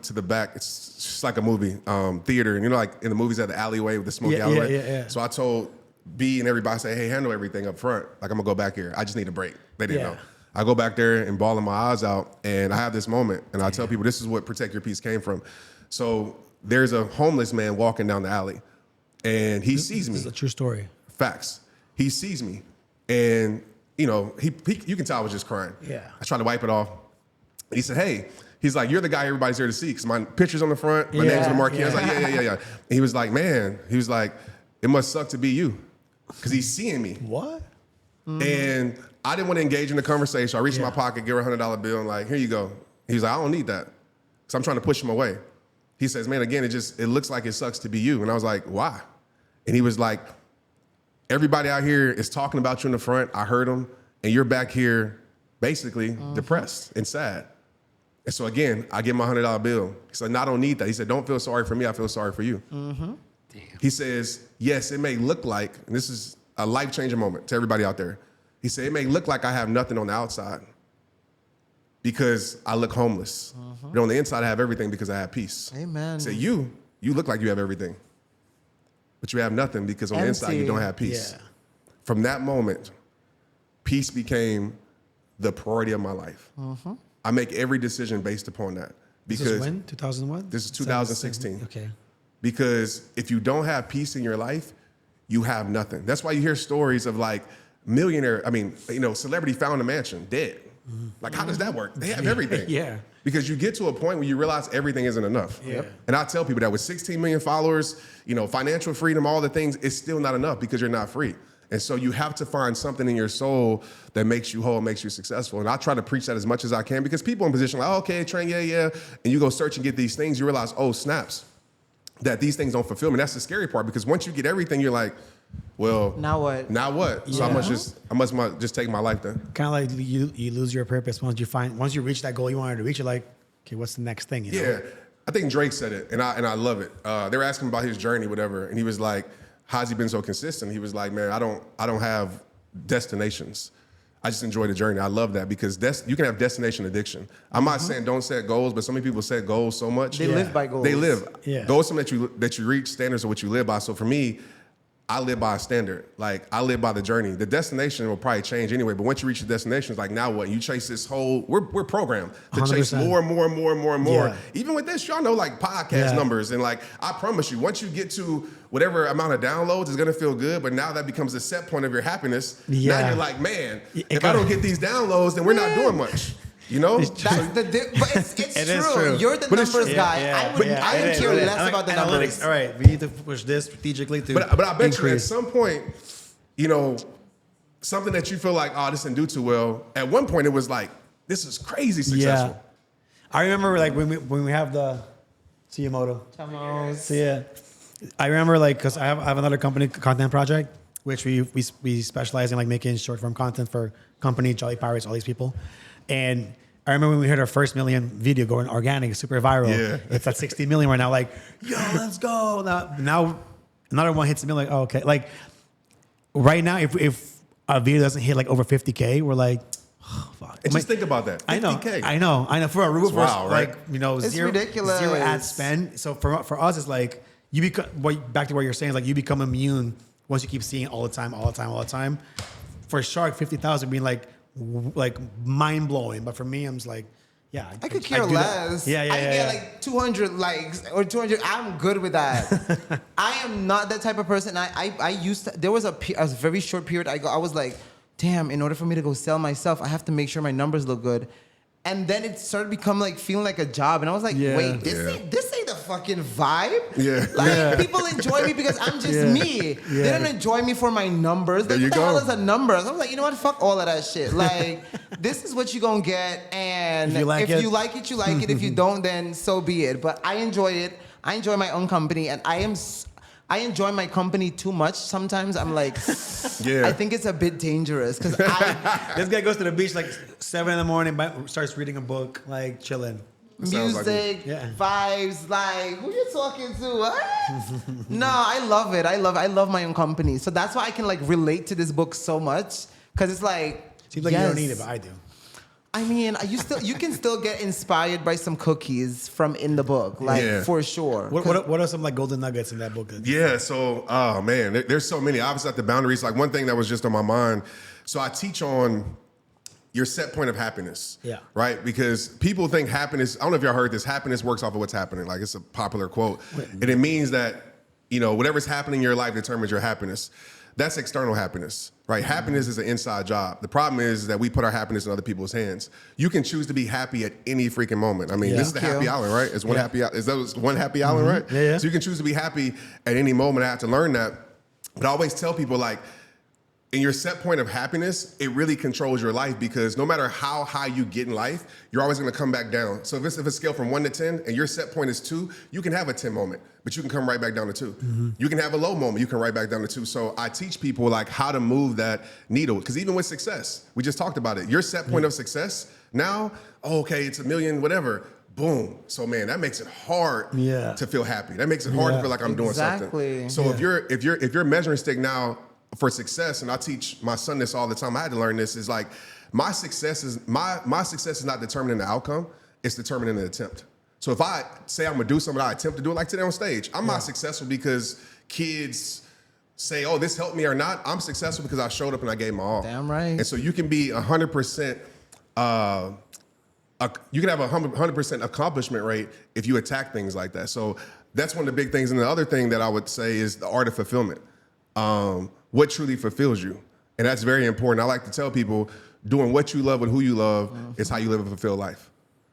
to the back. It's just like a movie theater, and like in the movies at the alleyway with the smoky alleyway. Yeah. So I told B and everybody, I say, hey, handle everything up front. Like I'm gonna go back here. I just need a break. They didn't know. I go back there and bawling my eyes out, and I have this moment, and I tell people this is what Protect Your Peace came from. So there's a homeless man walking down the alley, and he sees me. This is a true story. Facts. He sees me, and you can tell I was just crying. Yeah. I tried to wipe it off. He said, hey. He's like, you're the guy everybody's here to see, because my picture's on the front, my name's on the marquee. I was like, yeah. And he was like, man, it must suck to be you, because he's seeing me. What? And I didn't want to engage in the conversation. So I reached in my pocket, give her $100 bill, and like, here you go. He was like, I don't need that. So I'm trying to push him away. He says, man, again, it looks like it sucks to be you. And I was like, why? And he was like, everybody out here is talking about you in the front. I heard them. And you're back here basically depressed and sad. And so again, I give him a $100 bill. He said, no, I don't need that. He said, don't feel sorry for me. I feel sorry for you. Damn. He says, yes, it may look like, and this is a life-changing moment to everybody out there. He said, it may look like I have nothing on the outside because I look homeless. But on the inside, I have everything because I have peace. Amen. He said, you look like you have everything, but you have nothing because on the inside, you don't have peace. Yeah. From that moment, peace became the priority of my life. I make every decision based upon that. Because This is when? 2001? This is 2016. Okay. Because if you don't have peace in your life, you have nothing. That's why you hear stories of like celebrity found a mansion, dead. Like, how does that work? They have everything. Yeah. Because you get to a point where you realize everything isn't enough. Yeah. And I tell people that with 16 million followers, financial freedom, all the things, it's still not enough because you're not free. And so you have to find something in your soul that makes you whole, makes you successful. And I try to preach that as much as I can, because people in position like, oh, okay, Trent, yeah. And you go search and get these things, you realize, oh, snaps, that these things don't fulfill me. That's the scary part, because once you get everything, you're like, well, Now what? So I must just take my life then. Kind of like you lose your purpose once you reach that goal you wanted to reach. You're like, okay, what's the next thing? Yeah, I think Drake said it, and I love it. They were asking about his journey, whatever, and he was like, how's he been so consistent? He was like, man, I don't have destinations. I just enjoy the journey. I love that, because you can have destination addiction. I'm not saying don't set goals, but so many people set goals so much. They live by goals. They live. Yeah. Goals are something that you reach, standards are what you live by. So for me, I live by a standard. Like, I live by the journey. The destination will probably change anyway, but once you reach the destination, it's like, now what? You chase this whole, we're programmed to 100%. chase more and more and more and more and more. Yeah. Even with this, y'all know, like, podcast numbers, and like, I promise you, once you get to whatever amount of downloads, it's gonna feel good, but now that becomes the set point of your happiness. Yeah. Now you're like, man, if I don't get these downloads, then we're not doing much. But it's true. You're the numbers guy. I would care less about the numbers. All right, we need to push this strategically to But I bet you at increase. some point, something that you feel like, oh, this didn't do too well. At one point, it was like, this is crazy successful. I remember like when we have the see you, Moto. See ya. I remember like, cause I have another company content project, which we specialize in like making short form content for company, Jolly Pirates, all these people. And I remember when we heard our first million video going organic, super viral. Yeah. It's at 60 million right now. Like, yo, let's go. Now another one hits a million. Like, oh, okay. Like right now, if a video doesn't hit like over 50K, we're like, oh, fuck. And just think about that. 50K. I know. For a Rubo, wild, right? like, you know, It's zero ridiculous. ad spend. So for us, it's like you become back to what you're saying. Like you become immune once you keep seeing it all the time. For Shark, 50,000 being like mind blowing. But for me, I'm just like, yeah, I could care do that. less. Yeah. I get like 200 likes or 200. I'm good with that. I am not that type of person. I used to, there was a very short period I was like, damn, in order for me to go sell myself, I have to make sure my numbers look good. And then it started becoming like feeling like a job. And I was like, wait, this ain't the fucking vibe. Yeah. Like people enjoy me because I'm just me. They don't enjoy me for my numbers. Like, what the hell is a number? I was like, you know what? Fuck all of that shit. Like, this is what you gonna get. And if you like it, you like it. If you don't, then so be it. But I enjoy it. I enjoy my own company. And I enjoy my company too much. Sometimes I'm like, I think it's a bit dangerous because this guy goes to the beach like 7 a.m, starts reading a book, like chilling. Music, vibes, like who you talking to? What? No, I love it. I love my own company. So that's why I can like relate to this book so much because it's like seems like you don't need it, but I do. I mean, you can still get inspired by some cookies from in the book, like for sure. What are some like golden nuggets in that book? Yeah, so oh man, there's so many. Obviously, at the boundaries, like one thing that was just on my mind. So I teach on your set point of happiness. Yeah. Right? Because people think happiness, I don't know if y'all heard this, happiness works off of what's happening. Like it's a popular quote. And it means that, you know, whatever's happening in your life determines your happiness. That's external happiness, right? Happiness is an inside job. The problem is that we put our happiness in other people's hands. You can choose to be happy at any freaking moment. I mean, this is the happy island, right? It's one happy. Is that one happy island, right? Yeah. So you can choose to be happy at any moment. I have to learn that. But I always tell people, like, in your set point of happiness, it really controls your life because no matter how high you get in life, you're always going to come back down. So if it's a scale from 1 to 10 and your set point is 2, you can have a 10 moment, but you can come right back down to 2. Mm-hmm. You can have a low moment, you can right back down to 2. So I teach people like how to move that needle because even with success, we just talked about it. Your set point of success now, okay, it's $1 million, whatever. Boom. So man, that makes it hard to feel happy. That makes it hard to feel like I'm doing something. So if you're measuring stick now for success, and I teach my son this all the time, I had to learn this, is like my success is not determining the outcome, it's determining the attempt. So if I say I'm gonna do something, I attempt to do it, like today on stage, I'm not successful because kids say, oh, this helped me or not. I'm successful because I showed up and I gave my all. Damn right. And so you can be 100%, you can have a 100% accomplishment rate if you attack things like that. So that's one of the big things. And the other thing that I would say is the art of fulfillment. What truly fulfills you. And that's very important. I like to tell people doing what you love and who you love is how you live a fulfilled life.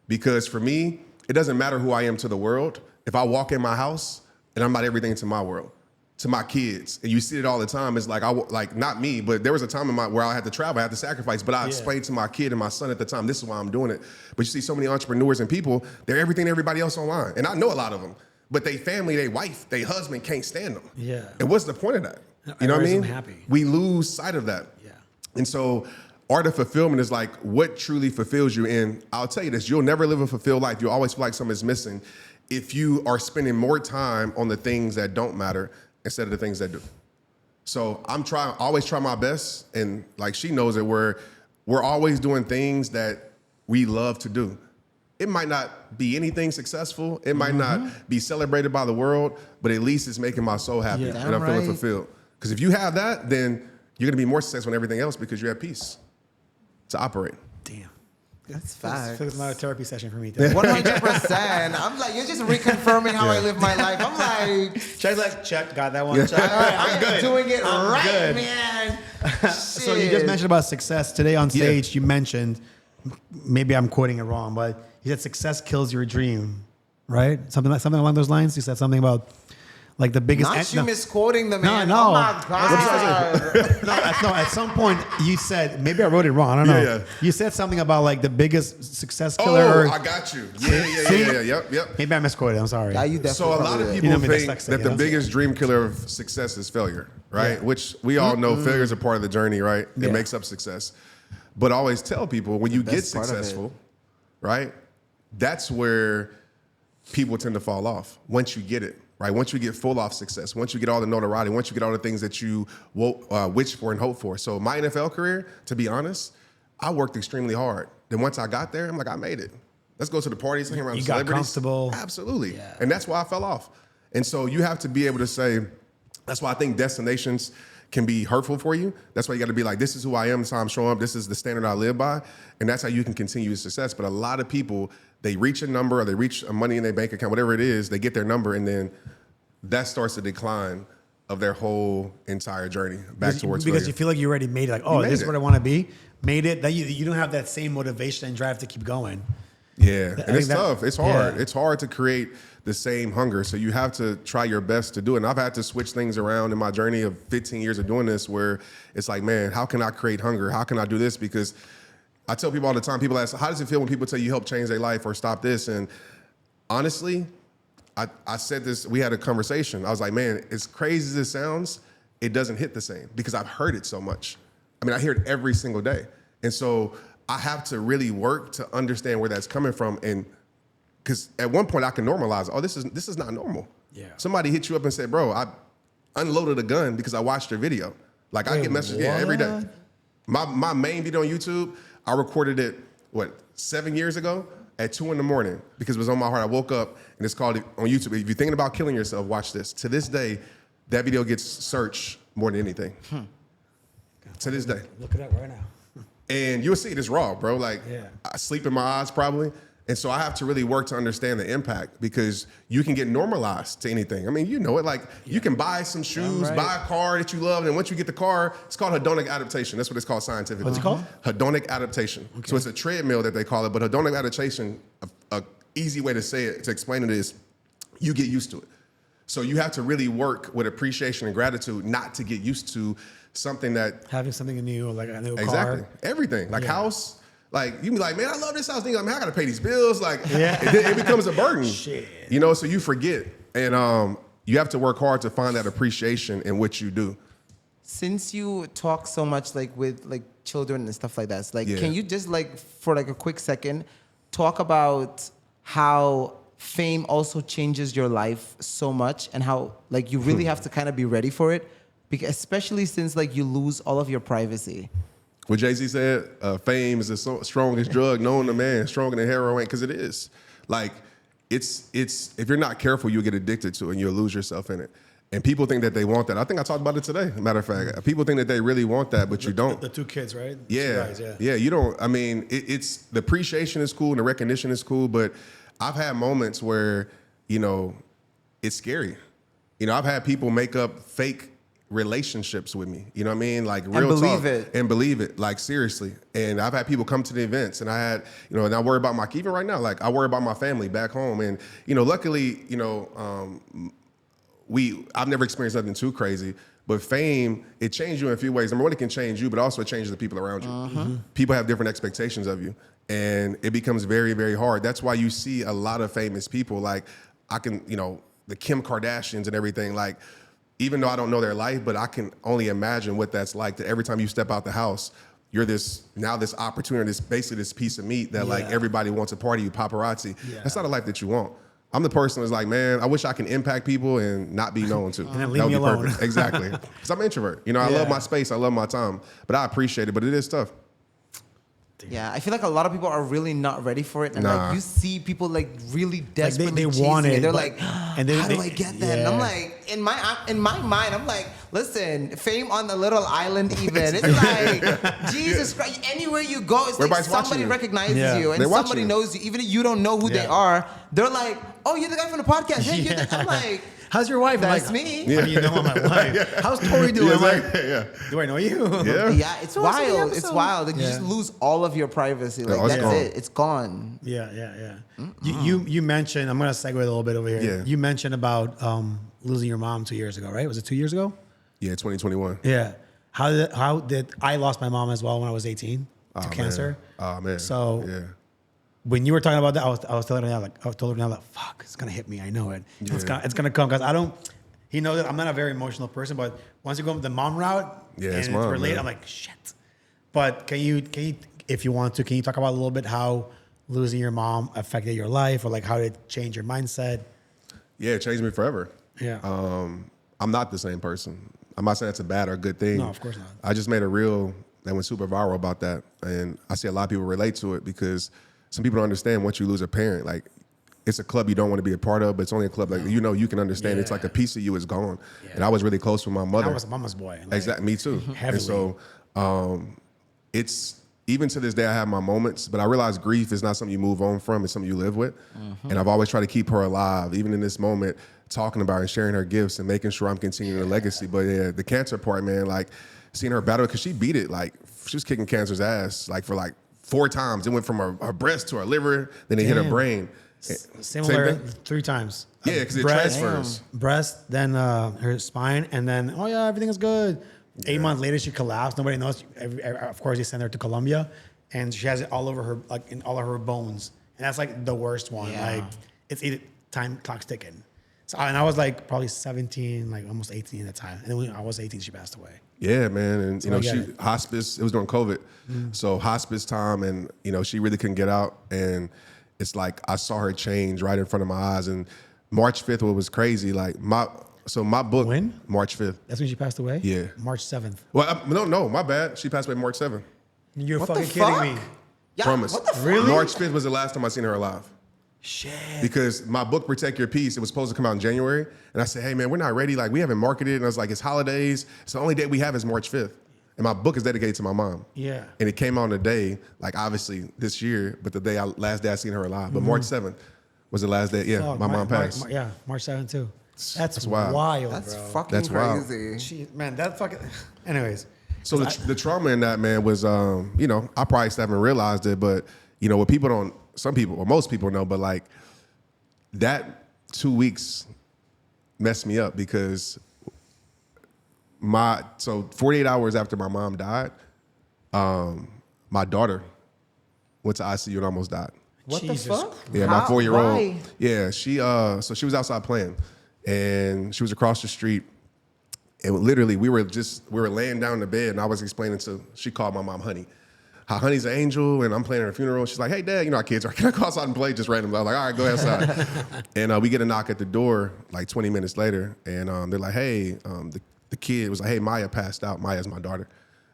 Because for me, it doesn't matter who I am to the world. If I walk in my house and I'm not everything to my world, to my kids, and you see it all the time, it's like, not me, but there was a time where I had to travel, I had to sacrifice, but I explained to my kid and my son at the time, this is why I'm doing it. But you see so many entrepreneurs and people, they're everything to everybody else online. And I know a lot of them, but they family, they wife, they husband can't stand them. Yeah. And what's the point of that? You know what I mean? Happy. We lose sight of that. Yeah. And so art of fulfillment is like what truly fulfills you. And I'll tell you this, you'll never live a fulfilled life. You'll always feel like something's missing if you are spending more time on the things that don't matter instead of the things that do. So always try my best. And like she knows that we're always doing things that we love to do. It might not be anything successful. It might not be celebrated by the world, but at least it's making my soul happy and I'm feeling fulfilled. Because if you have that, then you're going to be more successful in everything else because you have peace to operate. Damn. That's fact. It's not a therapy session for me. 100%. I'm like, you're just reconfirming how I live my life. I'm like, Check's like, check, got that one. Check. all right, I'm good. doing it right, good. man. So you just mentioned about success. Today on stage, you mentioned, maybe I'm quoting it wrong, but you said success kills your dream, right? Something along those lines. You said something about like the biggest. Not you misquoting the No, man. no. Oh my God. No, at some point you said, maybe I wrote it wrong. I don't know. Yeah. You said something about like the biggest success killer. Oh, I got you. Yeah. Yep. Maybe I misquoted. I'm sorry. Yeah, you definitely So a lot probably of did. people You know me, think dyslexic, that you the know? biggest dream killer of success is failure, right? Yeah. Which we all know failure is a part of the journey, right? Yeah. It makes up success. But I always tell people when you get best part of it. successful, right? That's where people tend to fall off once you get it, right? Once you get full off success, once you get all the notoriety, once you get all the things that you wish for and hope for. So my NFL career, to be honest, I worked extremely hard. Then once I got there, I'm like, I made it. Let's go to the parties, hang around You with got celebrities. comfortable. Absolutely. And that's why I fell off. And so you have to be able to say, that's why I think destinations can be hurtful for you. That's why you got to be like, this is who I am, this is how I'm showing up, this is the standard I live by. And that's how you can continue your success. But a lot of people, they reach a number or they reach a money in their bank account, whatever it is, they get their number, and then that starts the decline of their whole entire journey back towards because failure. you feel like you already made it. Like, oh, made this is it. what I want to be. Made it. That you don't have that same motivation and drive to keep going. Yeah, I and it's think that- tough. It's hard. yeah. It's hard to create the same hunger. So you have to try your best to do it. And I've had to switch things around in my journey of 15 years of doing this where it's like, man, how can I create hunger? How can I do this? Because I tell people all the time, people ask, how does it feel when people tell you help change their life or stop this? And honestly, I said this, we had a conversation. I was like, man, as crazy as it sounds, it doesn't hit the same because I've heard it so much. I mean, I hear it every single day. And so I have to really work to understand where that's coming from. And because at one point I can normalize, oh, this is not normal. Yeah. Somebody hit you up and said, bro, I unloaded a gun because I watched your video. Like I Wait, get messages every day. My main video on YouTube, I recorded it, 7 years ago at 2 a.m. because it was on my heart. I woke up and it's called on YouTube. If you're thinking about killing yourself, watch this. To this day, that video gets searched more than anything. To this day. Look it up right now. And you'll see it is raw, bro. Like Yeah. I sleep in my eyes probably. And so I have to really work to understand the impact because you can get normalized to anything. I mean, you know it. Like you can buy some shoes, right. buy a car that you love, and once you get the car, it's called hedonic adaptation. That's what it's called scientifically. What's it called? Hedonic adaptation. Okay. So it's a treadmill that they call it, but hedonic adaptation, a easy way to say it, to explain it is you get used to it. So you have to really work with appreciation and gratitude not to get used to something that Having something new, like a new exactly car. everything like Yeah. house. Like you be like, man, I love this house. Nigga, like, man, I gotta pay these bills. Like, Yeah. it becomes a burden. Shit. You know, so you forget, and you have to work hard to find that appreciation in what you do. Since you talk so much like with like children and stuff like that, it's like, Yeah. can you just like for like a quick second talk about how fame also changes your life so much and how like you really have to kind of be ready for it, because especially since like you lose all of your privacy. What Jay-Z said, fame is the strongest drug known to man, stronger than heroin, because it is. Like, it's if you're not careful, you'll get addicted to it and you'll lose yourself in it. And people think that they want that. I think I talked about it today, matter of fact. People think that they really want that, but you don't. The two kids, right? Yeah, Two guys, yeah. You don't. I mean, it's the appreciation is cool and the recognition is cool, but I've had moments where it's scary. I've had people make up fake relationships with me. You know what I mean? Like real believe talk. it. And believe it. Like seriously. And I've had people come to the events, and I had and I worry about even right now. Like I worry about my family back home, and luckily, I've never experienced nothing too crazy. But fame, it changed you in a few ways. Number one, it can change you, but also it changes the people around you. Mm-hmm. People have different expectations of you, and it becomes very, very hard. That's why you see a lot of famous people. Like I can, the Kim Kardashians and everything. Like even though I don't know their life, but I can only imagine what that's like. That every time you step out the house, you're this opportunity, basically this piece of meat that like everybody wants a part of you, paparazzi. Yeah. That's not a life that you want. I'm the person that's like, man, I wish I can impact people and not be known to. And then leave me alone. Perfect. Exactly. Because I'm an introvert. I love my space. I love my time. But I appreciate it. But it is tough. Yeah, I feel like a lot of people are really not ready for it, and Nah. like you see people like really desperately they chasing want it, They're but- like, and how do I get that? And I'm yeah. like, in my mind, I'm like, listen, fame on the little island, even it's like Jesus Christ. Anywhere you go, it's like Everybody's watching somebody you. recognizes Yeah. you, and They're watching somebody you. knows you, even if you don't know who they Yeah. are. They're like, oh, you're the guy from the podcast. Hey, you're the-" I'm like. how's your wife? I'm That's like, me. I mean, you know I'm my wife. How's Tori doing? Yeah, I'm like, exactly. Yeah. do I know you? Yeah. Yeah, it's So what's the wild. It's episode? wild. Like, you Yeah. just lose all of your privacy. Like, Oh, it's that's gone. it. It's gone. Yeah. You mentioned, I'm going to segue a little bit over here. Yeah. You mentioned about losing your mom 2 years ago, right? Was it 2 years ago? Yeah, 2021. Yeah. How did I lost my mom as well when I was 18 to cancer? Oh man. So yeah. when you were talking about that, I was telling her now, like, fuck, it's gonna hit me. I know it. It's gonna come because I don't. He knows that I'm not a very emotional person, but once you go the mom route, Yeah, and it's it's mom, related, man. I'm like, shit. But can you, if you want to, can you talk about a little bit how losing your mom affected your life, or like how did it change your mindset? Yeah, it changed me forever. Yeah. I'm not the same person. I'm not saying that's a bad or a good thing. No, of course not. I just made a reel that went super viral about that. And I see a lot of people relate to it because some people don't understand once you lose a parent, like it's a club you don't want to be a part of, but it's only a club like, you can understand it's like a piece of you is gone. Yeah. And I was really close with my mother. I was a mama's boy. Like, Exactly, me too. Heavily. And so it's, even to this day, I have my moments, but I realize grief is not something you move on from. It's something you live with. And I've always tried to keep her alive, even in this moment, talking about her and sharing her gifts and making sure I'm continuing the legacy. But yeah, the cancer part, man, like seeing her battle, because she beat it. Like she was kicking cancer's ass, like for like 4 times. It went from her breast to her liver, then it hit her Damn. brain. Similar Same thing? 3 times. Yeah, because it Breast, transfers. breast, then her spine, and then everything is good. 8 months later, she collapsed. Nobody knows. Of course, they sent her to Colombia, and she has it all over her, like in all of her bones, and that's like the worst one. Yeah. Like it's time clock's ticking. So and I was like probably 17, like almost 18 at the time, and then when I was 18, she passed away. Yeah, man, and I get she it. hospice. It was during COVID, so hospice time, and she really couldn't get out, and it's like I saw her change right in front of my eyes. And March 5th, what was crazy, like my book. When? March 5th. That's when she passed away. Yeah. March 7th. Well, no, my bad. She passed away March 7th. You're What fucking the kidding fuck? me. Yeah, Promise. what the fuck? Really? March 5th was the last time I seen her alive. Shit. Because my book, Protect Your Peace, it was supposed to come out in January. And I said, hey, man, we're not ready. Like, we haven't marketed. And I was like, it's holidays. So the only day we have is March 5th. And my book is dedicated to my mom. Yeah. And it came out on the day, like, obviously, this year, but the last day I seen her alive. But March 7th was the last day. Yeah, Fuck, my mom passed. March 7th too. That's wild. wild, That's bro. fucking That's wild. crazy. Man, that fucking. Anyways. So the trauma in that, man, was, I probably still haven't realized it, but, what people don't, some people, or most people know, but like that 2 weeks messed me up because 48 hours after my mom died, my daughter went to ICU and almost died. What Jesus the fuck? Yeah, my How? 4-year-old. Why? Yeah, so she was outside playing, and she was across the street. And literally, we were laying down in the bed, and I was explaining she called my mom Honey. How Honey's an angel, and I'm playing at her funeral. She's like, hey, Dad, our kids are, can I go outside and play just randomly? I was like, all right, go outside. And we get a knock at the door like 20 minutes later, and they're like, hey, the kid was like, hey, Maya passed out. Maya's my daughter.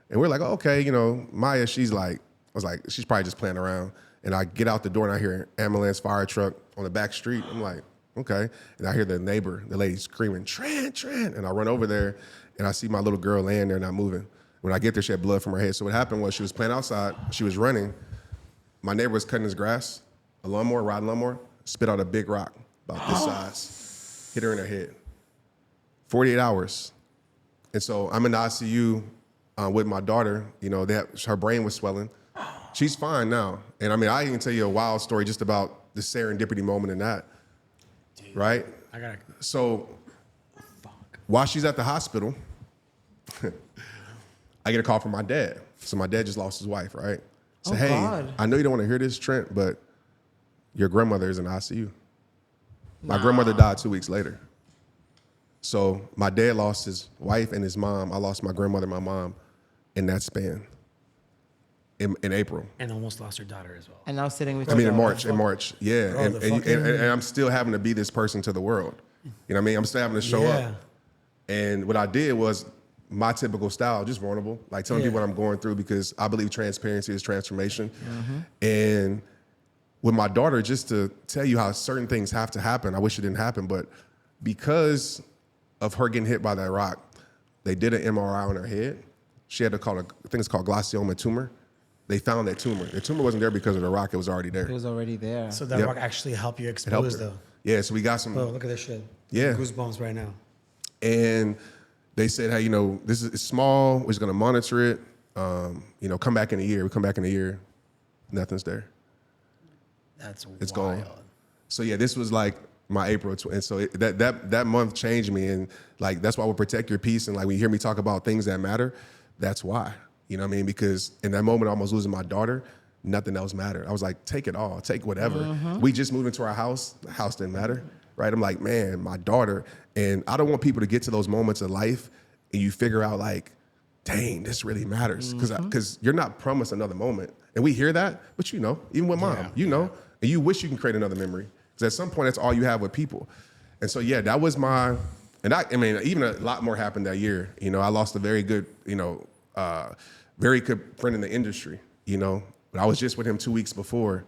And we're like, oh, okay, Maya, she's probably just playing around. And I get out the door, and I hear an ambulance, fire truck on the back street. I'm like, okay. And I hear the neighbor, the lady screaming, Trent. And I run over there, and I see my little girl laying there not moving. When I get there, she had blood from her head. So what happened was she was playing outside. She was running. My neighbor was cutting his grass, riding lawnmower, spit out a big rock about this size, hit her in her head. 48 hours. And so I'm in the ICU with my daughter. Her brain was swelling. She's fine now. And I can tell you a wild story just about the serendipity moment in that. Dude, right? So while she's at the hospital, I get a call from my dad. So my dad just lost his wife, right? So, hey, God. I know you don't want to hear this, Trent, but your grandmother is in ICU. My grandmother died 2 weeks later. So my dad lost his wife and his mom. I lost my grandmother and my mom in that span in April. And almost lost her daughter as well. And now sitting with In your March, daughter. yeah. Bro, and, the and, fucking- and I'm still having to be this person to the world. You know what I mean? I'm still having to show up. And what I did was my typical style, just vulnerable, like telling people what I'm going through because I believe transparency is transformation. And with my daughter, just to tell you how certain things have to happen, I wish it didn't happen, but because of her getting hit by that rock, they did an MRI on her head. She had I think it's called glioma tumor. They found that tumor. The tumor wasn't there because of the rock, it was already there. It was already there. So that Yep. rock actually helped you It helped expose her. though. Yeah, so we got some. Oh, look at this shit. Yeah. Goosebumps right now. And they said, hey, this is it's small. We're just going to monitor it. Come back in a year. We come back in a year. Nothing's there. It's wild. gone. So yeah, this was like my April, and so that month changed me, and like that's why we protect your peace. And like when you hear me talk about things that matter, that's why. You know what I mean? Because in that moment, almost losing my daughter, nothing else mattered. I was like, take it all, take whatever. Mm-hmm. We just moved into our house. The house didn't matter, right? I'm like, man, my daughter, and I don't want people to get to those moments of life, and you figure out like, dang, this really matters, because you're not promised another moment, and we hear that, but even with mom, and you wish you can create another memory. Because at some point, that's all you have with people. And so, yeah, that was even a lot more happened that year. I lost a very good, very good friend in the industry, but I was just with him 2 weeks before,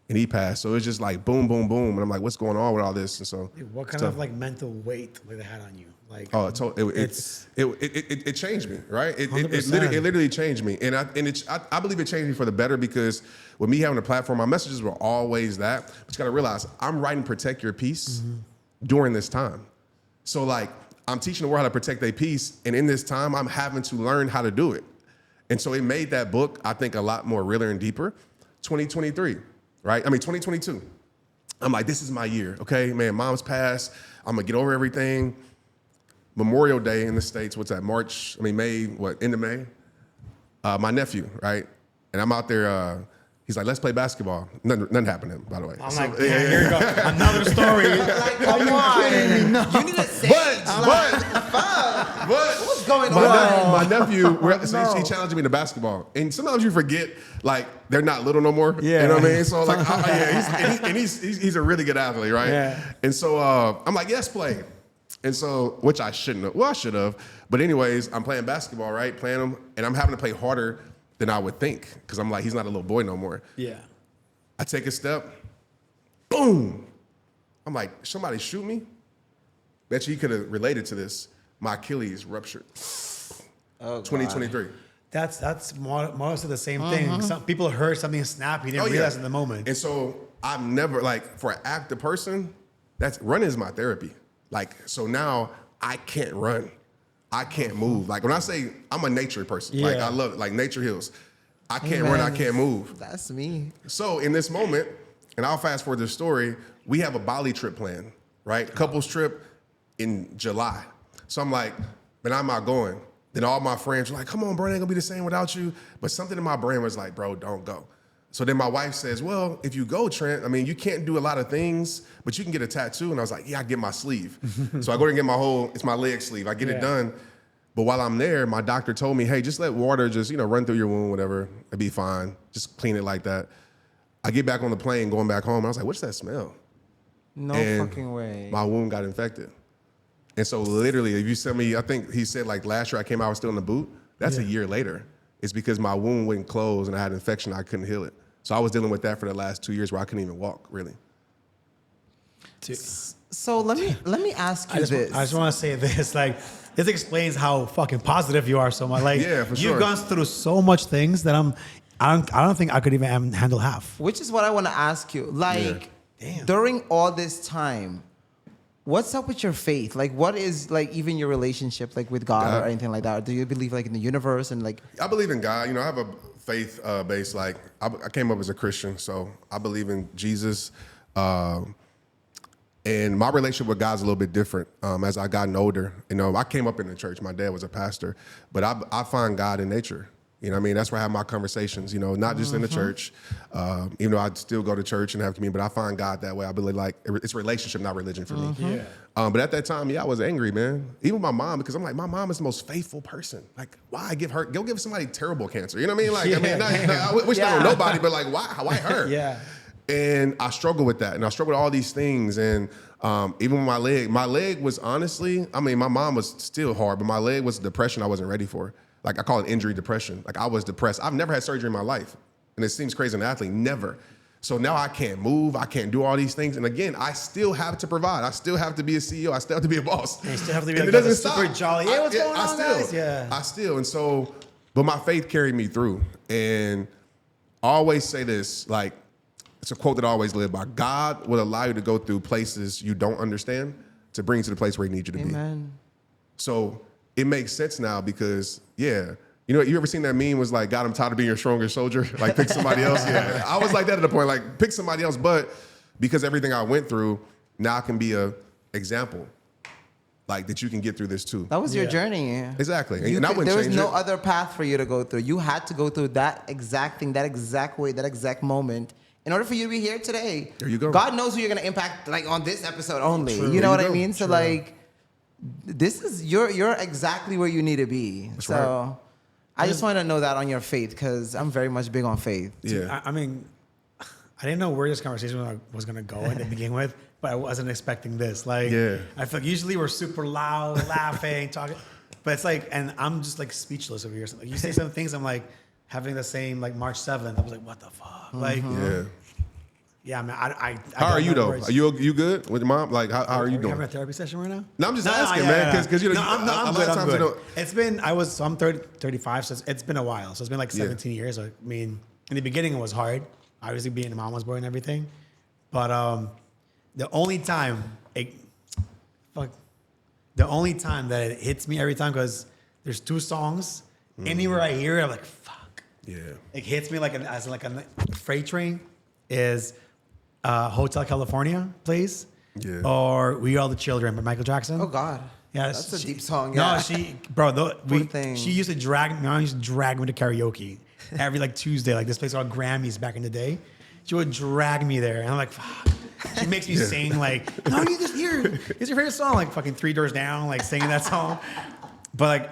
and he passed. So it was just like boom, boom, boom. And I'm like, what's going on with all this? And so, what kind of like mental weight they had on you? Like, it changed me, right? It 100%. literally changed me, and I believe it changed me for the better, because with me having a platform, my messages were always that. But you got to realize, I'm writing "Protect Your Peace" during this time. So like, I'm teaching the world how to protect their peace, and in this time, I'm having to learn how to do it. And so it made that book, I think, a lot more realer and deeper. 2023, right? 2022. I'm like, this is my year, okay? Man, mom's passed. I'm gonna get over everything. Memorial Day in the States, what's that, May, end of May? My nephew, right? And I'm out there, he's like, let's play basketball. Nothing happened to him, by the way. Here you go. Another story. Like, come on. You need to say what's going on? My nephew, he challenged me to basketball. And sometimes you forget, like, they're not little no more. Yeah. You know what I mean? So, like, he's a really good athlete, right? Yeah. And so I'm like, yes, play. And so, which I shouldn't have. Well, I should have. But anyways, I'm playing basketball, right? Playing him, and I'm having to play harder than I would think, because I'm like, he's not a little boy no more. Yeah. I take a step, boom. I'm like, somebody shoot me? Bet you he could have related to this. My Achilles ruptured. 2023. That's most of the same thing. Some people heard something snap, you didn't realize in the moment. And so I've never, like, for an active person, running is my therapy. Like, so now I can't run. I can't move. Like, when I say I'm a nature person, like, I love it, like, nature heals. I can't run, I can't move. That's me. So in this moment, and I'll fast forward this story, we have a Bali trip planned, right? Couples trip in July. So I'm like, man, I'm not going. Then all my friends were like, come on, bro, it ain't gonna be the same without you. But something in my brain was like, bro, don't go. So then my wife says, well, if you go, Trent, you can't do a lot of things, but you can get a tattoo. And I was like, yeah, I get my sleeve. So I go and get it's my leg sleeve. I get it done. But while I'm there, my doctor told me, hey, just let water just, run through your wound, whatever. It'll be fine. Just clean it like that. I get back on the plane, going back home. And I was like, what's that smell? No fucking way. My wound got infected. And so literally, if you send me, I think he said like last year I came out, I was still in the boot. That's a year later. It's because my wound wouldn't close and I had an infection. I couldn't heal it. So I was dealing with that for the last 2 years where I couldn't even walk, really. So let me ask you this. I just want to say this. Like, this explains how fucking positive you are so much. Like, yeah, for sure. You've gone through so much things that I don't think I could even handle half. Which is what I want to ask you. Like, during all this time, what's up with your faith? Like, what is, like, even your relationship, like, with God or anything like that? Or do you believe, like, in the universe and, like... I believe in God. I have a faith base. Like, I came up as a Christian, so I believe in Jesus. And my relationship with God's a little bit different as I gotten older. I came up in the church. My dad was a pastor. But I find God in nature. That's where I have my conversations, not just in the church. Even though I still go to church and have community, but I find God that way. I believe, like, it's relationship, not religion for me. Yeah. But at that time, I was angry, man. Even my mom, because I'm like, my mom is the most faithful person. Like, why give her? Go give somebody terrible cancer. You know what I mean? Like, I wish that on nobody, but like, why her? Yeah. And I struggle with that, and I struggle with all these things. And even with my leg was honestly, my mom was still hard, but my leg was depression I wasn't ready for. Like, I call it injury depression. Like, I was depressed. I've never had surgery in my life. And it seems crazy as an athlete, never. So now I can't move. I can't do all these things. And again, I still have to provide. I still have to be a CEO. I still have to be a boss. And you still have to be like, it doesn't super jolly. Hey, what's going on, guys? Yeah. I still. And so, but my faith carried me through. And I always say this, like, it's a quote that I always live by. God will allow you to go through places you don't understand to bring you to the place where he needs you to be. Amen. So it makes sense now because, yeah. You know, you ever seen that meme was like, God, I'm tired of being your strongest soldier? Like, pick somebody else. Yeah. I was like that at the point, like, pick somebody else. But because everything I went through, now I can be a example. Like, that you can get through this too. That was your journey. Exactly. You And I could- wouldn't there was change no it. other path for you to go through. You had to go through that exact thing, that exact way, that exact moment in order for you to be here today. There you go. God knows who you're going to impact, like, on this episode only. True. You know There what you I go. mean? So, like, this is, you're exactly where you need to be. That's so right. I just want to know that on your faith, because I'm very much big on faith. Yeah. I mean, I didn't know where this conversation was going to go to begin with, but I wasn't expecting this. Like, Yeah. I feel like usually we're super loud, laughing, talking, but it's like, and I'm just like speechless over here. So, like, you say some things, I'm like having the same, like March 7th. I was like, what the fuck? Like, Yeah. yeah, man. I How don't are you know though? words. Are you good with your mom? Like, how are you we doing? having a therapy session right now? No, I'm just asking, man, because you know, I'm a lot of good. times I'm you good. don't- It's been I'm 30, 35, so it's been a while. So it's been like 17 years. I mean, in the beginning it was hard, obviously being a mama's boy and everything. But the only time that it hits me every time, because there's two songs. Anywhere I hear it, I'm like, fuck. Yeah. It hits me like as a freight train. Is Hotel California plays, Yeah. or We Are the Children by Michael Jackson. Oh, God. Yeah, That's a deep song. No, Yeah. Thing. she used to drag me to karaoke every like Tuesday, like this place called Grammys back in the day. She would drag me there, and I'm like, fuck. She makes me sing like, no, you just hear, it's your favorite song, like fucking Three Doors Down, like singing that song. But like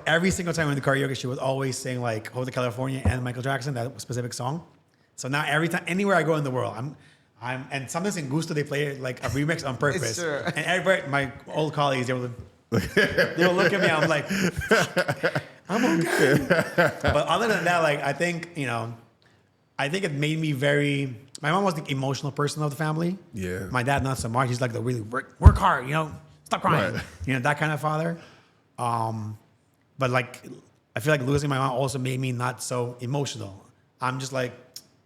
every single time we went to karaoke, she would always sing like Hotel California and Michael Jackson, that specific song. So now every time, anywhere I go in the world, and sometimes in Gusto they play like a remix on purpose. Sure. And everybody, my old colleagues, they will look at me. I'm like, fuck, I'm okay. But other than that, like I think it made me very. My mom was the emotional person of the family. Yeah. My dad not so much. He's like the really work hard. Stop crying. Right. That kind of father. But like I feel like losing my mom also made me not so emotional. I'm just like,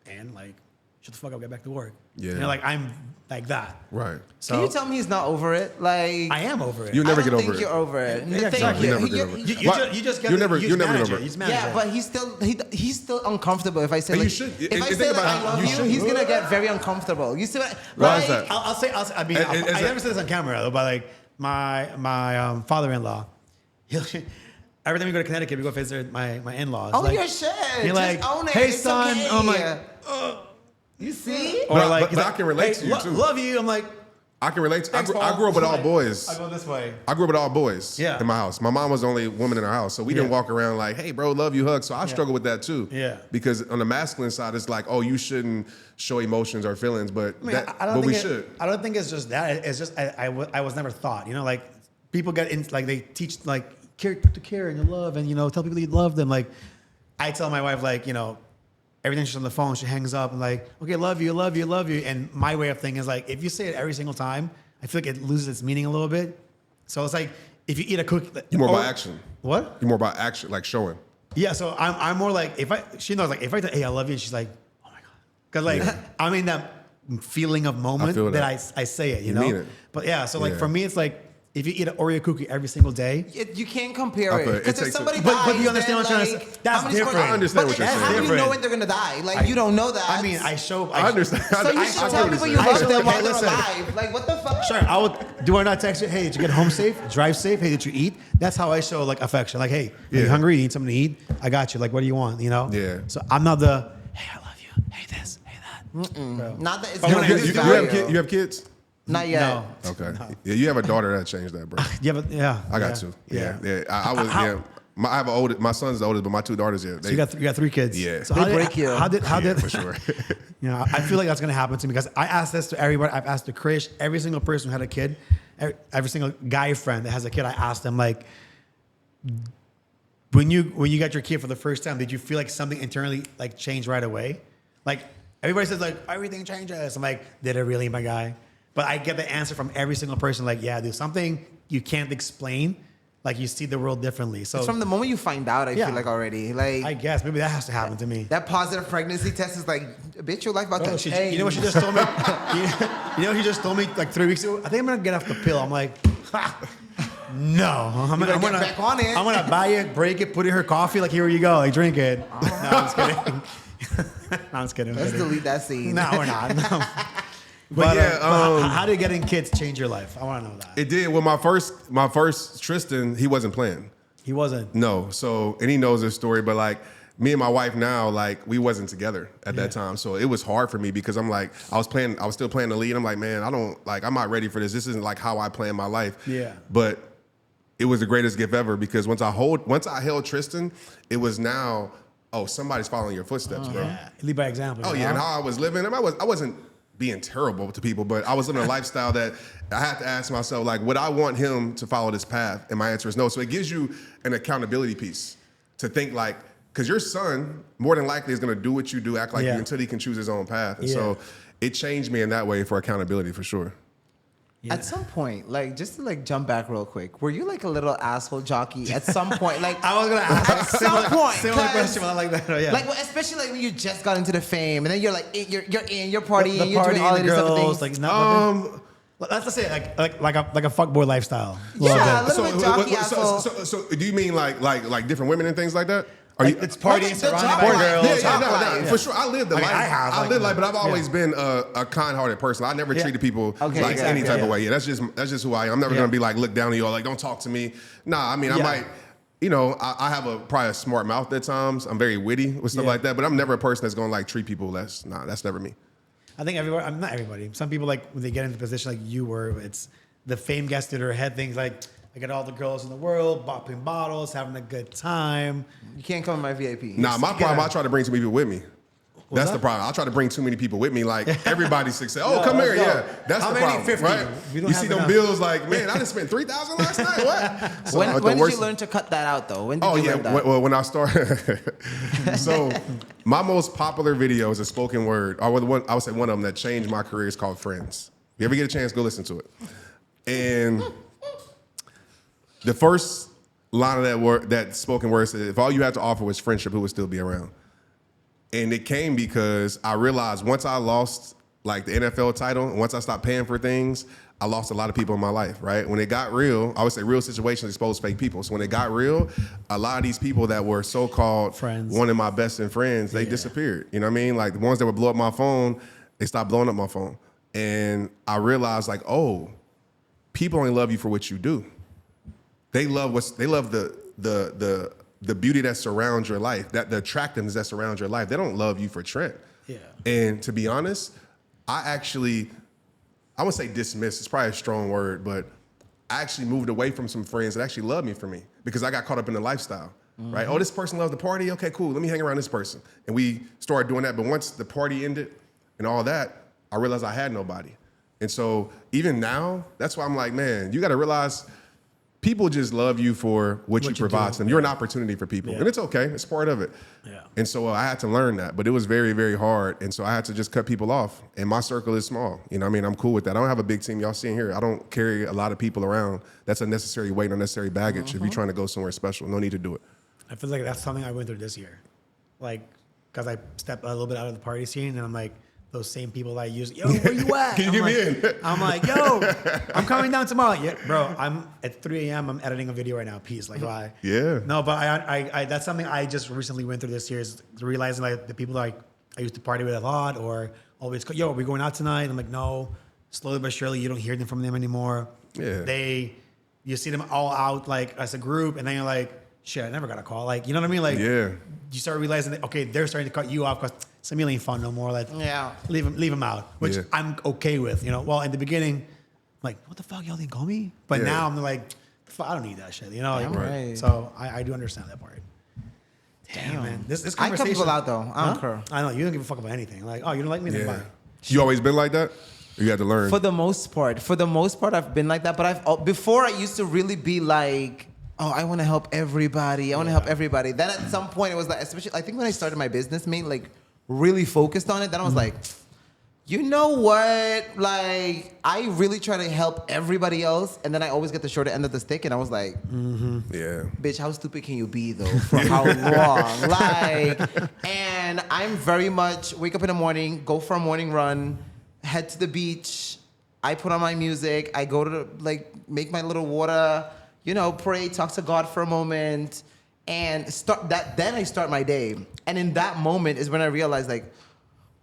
man, like, shut the fuck up, get back to work. Yeah. Like I'm like that. Right. So Can you tell me he's not over it? Like, I am over it. You never I don't get think over it. you're over it. Yeah, Thank exactly. you. You never get over it. Why- You just get You'll never you just get manage over it. it. You just manage Yeah, it. but he's still uncomfortable. If I say And like, you should. if And I think say like about I love you you, should. he's gonna get very uncomfortable. You see what? Why Like, is that? I'll say. I mean, And- I never said this on camera though, but like my father-in-law, every time we go to Connecticut, we go visit my in-laws. own like, your shit. You're like, Just own it. hey It's son, okay. I'm like, you see? or But- like, but he's I like, can relate hey, to you, too. Love you. I'm like, I can relate. thanks, I Paul. grew up with all Like, boys. I go this way. I grew up with all boys Yeah. in my house. My mom was the only woman in our house, so we didn't Yeah. walk around like, "Hey, bro, love you, hug." So I struggle with that too. Yeah. Because on the masculine side, it's like, "Oh, you shouldn't show emotions or feelings," but I mean, but we should. I don't think it's just that. It's just I was never taught. Like people get in, like they teach like care and you love, and tell people you love them. Like I tell my wife, like everything she's on the phone, she hangs up and like, okay, love you, love you, love you. And my way of thinking is like, if you say it every single time, I feel like it loses its meaning a little bit. So it's like if you eat a cookie, You're more about action. What? You're more about action, like showing. Yeah, so I'm more like she knows like if I say, hey, I love you, and she's like, oh my god, because like I'm in that feeling of moment feel that that. I say it, You mean it. But yeah, so like Yeah. for me, it's like if you eat an Oreo cookie every single day, You can't compare I feel it it. It because if takes a- somebody But dies, you understand then, what I'm trying to like, say? That's how many different. scores- I understand what but you're saying. How do you Different. know when they're gonna die? Like you don't know that. I mean, I show. I understand. So you I should get tell what people you're you saying. love them Okay, while they're listen. alive. Like what the fuck? Sure, I would. Do I not text you? Hey, did you get home safe? Drive safe? Hey, did you eat? That's how I show like affection. Like, hey, are you Yeah. hungry? You need something to eat? I got you. Like, what do you want? Yeah. So I'm not the hey, I love you. Hey, this. Hey, that. Bro. Not that it's But when gonna I- lose You value. have kids? Not yet. No. Okay. Yeah, you have a daughter that changed that, bro. Yeah. I got two. Yeah. I was. How- Yeah. I have an oldest. My son's the oldest, but my two daughters. Yeah. So you got three kids. Yeah. So They how did, break you. How did Yeah, for sure. I feel like that's gonna happen to me because I asked this to everybody. I've asked to Krish, every single person who had a kid, every single guy friend that has a kid. I asked them like, when you got your kid for the first time, did you feel like something internally like changed right away? Like everybody says like everything changes. I'm like, did it really, my guy? But I get the answer from every single person like, yeah, dude, something you can't explain like you see the world differently. So It's from the moment you find out, I feel like already. Like I guess maybe that has to happen to me. that positive pregnancy test is like, bitch, your life about to change. You know what she just told me? You know what she just told me like 3 weeks ago? I think I'm gonna get off the pill. I'm like, no. I'm gonna get back on it. I'm gonna buy it, break it, put it in her coffee. Like, here you go. Like, drink it. No, I'm just kidding. No, I'm just kidding. Let's delete that scene. No, we're not. No. But how did getting kids change your life? I want to know that. it did. Well, my first Tristan, he wasn't playing. He wasn't. No. So, and he knows this story, but like me and my wife now, like we wasn't together at that time. So it was hard for me because I'm like, I was still playing the lead. I'm like, man, I'm not ready for this. This isn't like how I plan my life. Yeah. But it was the greatest gift ever because once I held Tristan, it was now, oh, somebody's following your footsteps, bro. Yeah. Lead by example. Oh yeah, and how I was living. I wasn't being terrible to people, but I was living a lifestyle that I had to ask myself, like, would I want him to follow this path? And my answer is no. So it gives you an accountability piece to think like, because your son more than likely is going to do what you do, act like you until he can choose his own path. And so it changed me in that way for accountability for sure. Yeah. At some point, like just to like jump back real quick, were you like a little asshole jockey at some point? Like I was gonna ask at some point, similar question, but I like that. Oh, yeah. like well, especially like when you just got into the fame, and then you're like you're partying, the you're party, doing all the of these other girls, things. like let's say like a fuckboy lifestyle. Yeah, a little So, bit jockey asshole. so do you mean like different women and things like that? Are you? It's partying the surrounded job by life. girls. Yeah, for sure. I lived the life. I have. I Like, lived life, but I've always yeah. been a kind-hearted person. I never treated people Okay, like exactly. any type Yeah. of way. Yeah, that's just who I am. I'm never gonna be like look down on you all like don't talk to me. Nah, I mean I might. You know, I have probably a smart mouth at times. I'm very witty with stuff like that, but I'm never a person that's gonna like treat people less. Nah, that's never me. I think everybody. I'm not everybody. Some people like when they get into a position like you were. It's the fame gets to their head. Things like I got all the girls in the world, popping bottles, having a good time. You can't come in my VIP. Nah, my problem, I try to bring too many people with me. That's the problem. I try to bring too many people with me. Like everybody's success. Oh, come here, yeah. That's How the many? problem, 50? right? We don't You have see them enough. bills like, man, I just spent $3,000 last night. What? So, When did you learn to cut that out though? When did you learn that? Well, when I started. So, my most popular video is a spoken word. Or the one I would say one of them that changed my career is called Friends. If you ever get a chance, go listen to it. And the first line of that spoken word said, if all you had to offer was friendship, who would still be around? And it came because I realized once I lost like the NFL title, and once I stopped paying for things, I lost a lot of people in my life, right? When it got real, I would say real situations expose fake people. So when it got real, a lot of these people that were so-called Friends. one of my best friends, they disappeared. You know what I mean? Like the ones that would blow up my phone, they stopped blowing up my phone. And I realized like, oh, people only love you for what you do. They love the beauty that surrounds your life, that the attractiveness that surrounds your life. They don't love you for Trent. Yeah. And to be honest, I would say dismiss, it's probably a strong word, but I actually moved away from some friends that actually loved me for me because I got caught up in the lifestyle, right? Oh, this person loves the party. Okay, cool. Let me hang around this person. And we started doing that. But once the party ended and all that, I realized I had nobody. And so even now, that's why I'm like, man, you got to realize people just love you for what you provide to them. You're an opportunity for people. And it's okay. It's part of it. Yeah. And so I had to learn that. But it was very, very hard. And so I had to just cut people off. And my circle is small. You know what I mean? I'm cool with that. I don't have a big team. Y'all seeing here. I don't carry a lot of people around. That's unnecessary weight, unnecessary baggage. If you're trying to go somewhere special, no need to do it. I feel like that's something I went through this year. Like, because I stepped a little bit out of the party scene and I'm like, those same people that I use, yo, where you at? Can you get me in? I'm like, yo, I'm coming down tomorrow. Yeah, bro, I'm at 3 a.m. I'm editing a video right now. Peace. Like, why? Yeah. No, but I that's something I just recently went through this year is realizing like the people like I used to party with a lot or always go, yo, are we going out tonight? I'm like, no. Slowly but surely, you don't hear them from them anymore. Yeah. You see them all out like as a group, and then you're like, shit, I never got a call. Like, you know what I mean? Like, Yeah. You start realizing that okay, they're starting to cut you off because Samuel ain't fun no more. Like, leave him out, which I'm okay with. You know, well, in the beginning, I'm like, what the fuck, y'all didn't call me? But now I'm like, fuck, I don't need that shit. You know, like, Right. So I do understand that part. Damn, man, this I conversation. cut people out though. I don't care. I know you don't give a fuck about anything. Like, oh, you don't like me, then Yeah. bye. You always been like that? Or you had to learn? For the most part, I've been like that. But before I used to really be like, oh, I want to help everybody. I want to help everybody. Then at some point it was like, especially I think when I started my business, like really focused on it. Then I was like, You know what? Like, I really try to help everybody else, and then I always get the shorter end of the stick, and I was like, Yeah. bitch, how stupid can you be, though? For how long? Like, and I'm very much wake up in the morning, go for a morning run, head to the beach. I put on my music. I go to, like, make my little water, you know, pray, talk to God for a moment, and start that. Then I start my day. And in that moment is when I realized, like,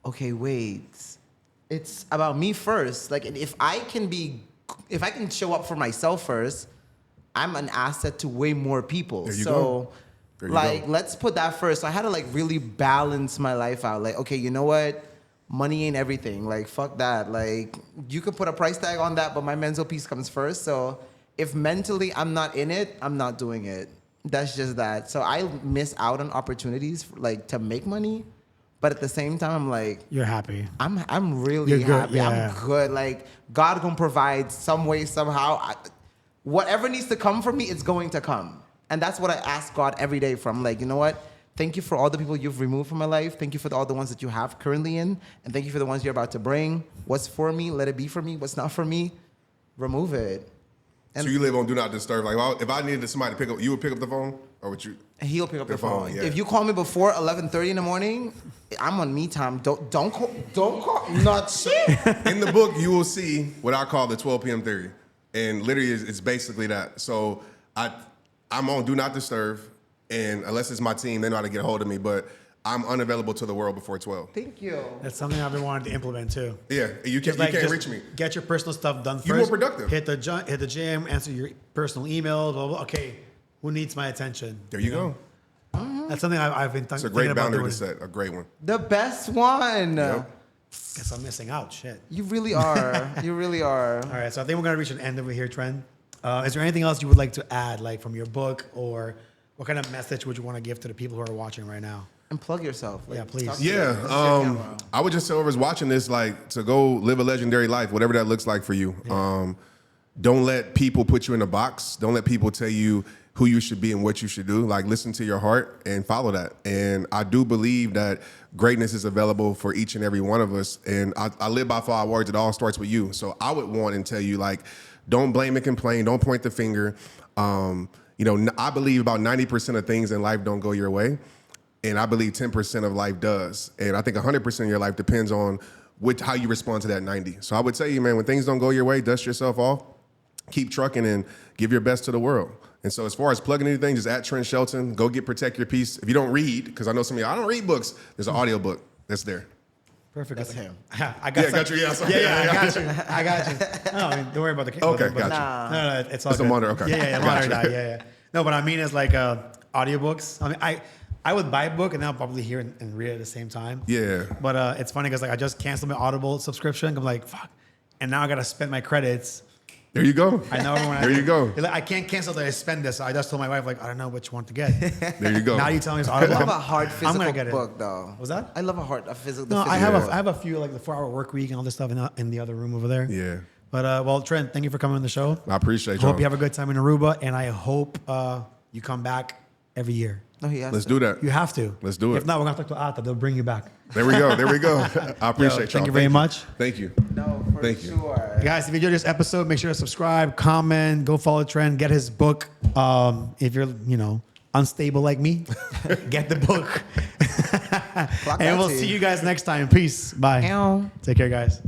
okay, wait. It's about me first. Like, and if I can show up for myself first, I'm an asset to way more people. There you So, go. like, let's put that first. So I had to, like, really balance my life out. Like, okay, you know what? Money ain't everything. Like, fuck that. Like, you can put a price tag on that, but my mental peace comes first. So if mentally I'm not in it, I'm not doing it. That's just that. So I miss out on opportunities, like, to make money. But at the same time, I'm like, You're happy. I'm really You're good, happy. yeah. I'm good. Like, God gonna provide some way, somehow. Whatever needs to come for me, it's going to come. And that's what I ask God every day for. I'm like, you know what? Thank you for all the people you've removed from my life. Thank you for all the ones that you have currently in. And thank you for the ones you're about to bring. What's for me, let it be for me. What's not for me, remove it. And So you live on Do Not Disturb. Like, if I needed somebody to pick up, you would pick up the phone, or would you? he'll pick up the phone. Yeah. If you call me before 11:30 in the morning, I'm on me time. Don't call. Not shit. In the book, you will see what I call the 12 p.m. theory, and literally, it's basically that. So I'm on Do Not Disturb, and unless it's my team, they know how to get a hold of me. But I'm unavailable to the world before 12. Thank you. That's something I've been wanting to implement too. Yeah, you Just can't just reach me. Get your personal stuff done first. You're more productive. Hit the gym, answer your personal emails. Blah, blah. Okay, who needs my attention? There you go. That's something I've been It's a thinking great about boundary doing. to set. A great one. The best one. Yep. Guess I'm missing out. Shit. You really are. You really are. All right, so I think we're gonna reach an end over here, Trent. Is there anything else you would like to add, like from your book, or what kind of message would you want to give to the people who are watching right now? And plug yourself. Like, Yeah, please. talk to Yeah, your camera. I would just tell whoever's watching this, like, to go live a legendary life, whatever that looks like for you. Don't let people put you in a box. Don't let people tell you who you should be and what you should do. Like, listen to your heart and follow that. And I do believe that greatness is available for each and every one of us. And I live by 5 words. It all starts with you. So I would want and tell you, like, don't blame and complain. Don't point the finger. I believe about 90% of things in life don't go your way. And I believe 10% of life does. And I think 100% of your life depends on how you respond to that 90. So I would tell you, man, when things don't go your way, dust yourself off, keep trucking, and give your best to the world. And so as far as plugging anything, just at Trent Shelton, go get Protect Your Peace. If you don't read, because I know some of y'all, I don't read books, there's an audio book that's there. Perfect. That's him. I got Got you. Yeah, sorry. I got you. I got you. No, I mean, don't worry about the Okay, but- got you. No, it's all It's a good. monitor, okay. Yeah, monitor that. Yeah. No, but I mean, it's like audiobooks. I mean, I would buy a book and then I'll probably hear it and read it at the same time. Yeah. But it's funny because like I just canceled my Audible subscription. I'm like, fuck, and now I gotta spend my credits. There you go. I know everyone. There you go. Like, I can't cancel that I spend this. So I just told my wife like, I don't know which one to get. There you go. Now you tell me it's I Audible. love a hard I'm physical gonna get it. book, though. Was that? I love a physical. No, I physical have book. I have a few like the 4-hour work week and all this stuff in the other room over there. Yeah. But well, Trent, thank you for coming on the show. I appreciate I hope y'all. you have a good time in Aruba, and I hope you come back every year. No, he has Let's to. do that. You have to. Let's do it. If not, we're gonna talk to Ata. They'll bring you back. There we go. There we go. I appreciate y'all. Thank you very much. Thank you. No, for Thank you. sure. Guys, if you enjoyed this episode, make sure to subscribe, comment, go follow Trent, get his book. If you're, unstable like me, get the book. Clock And that we'll T. see you guys next time. Peace. Bye. Ow. Take care, guys.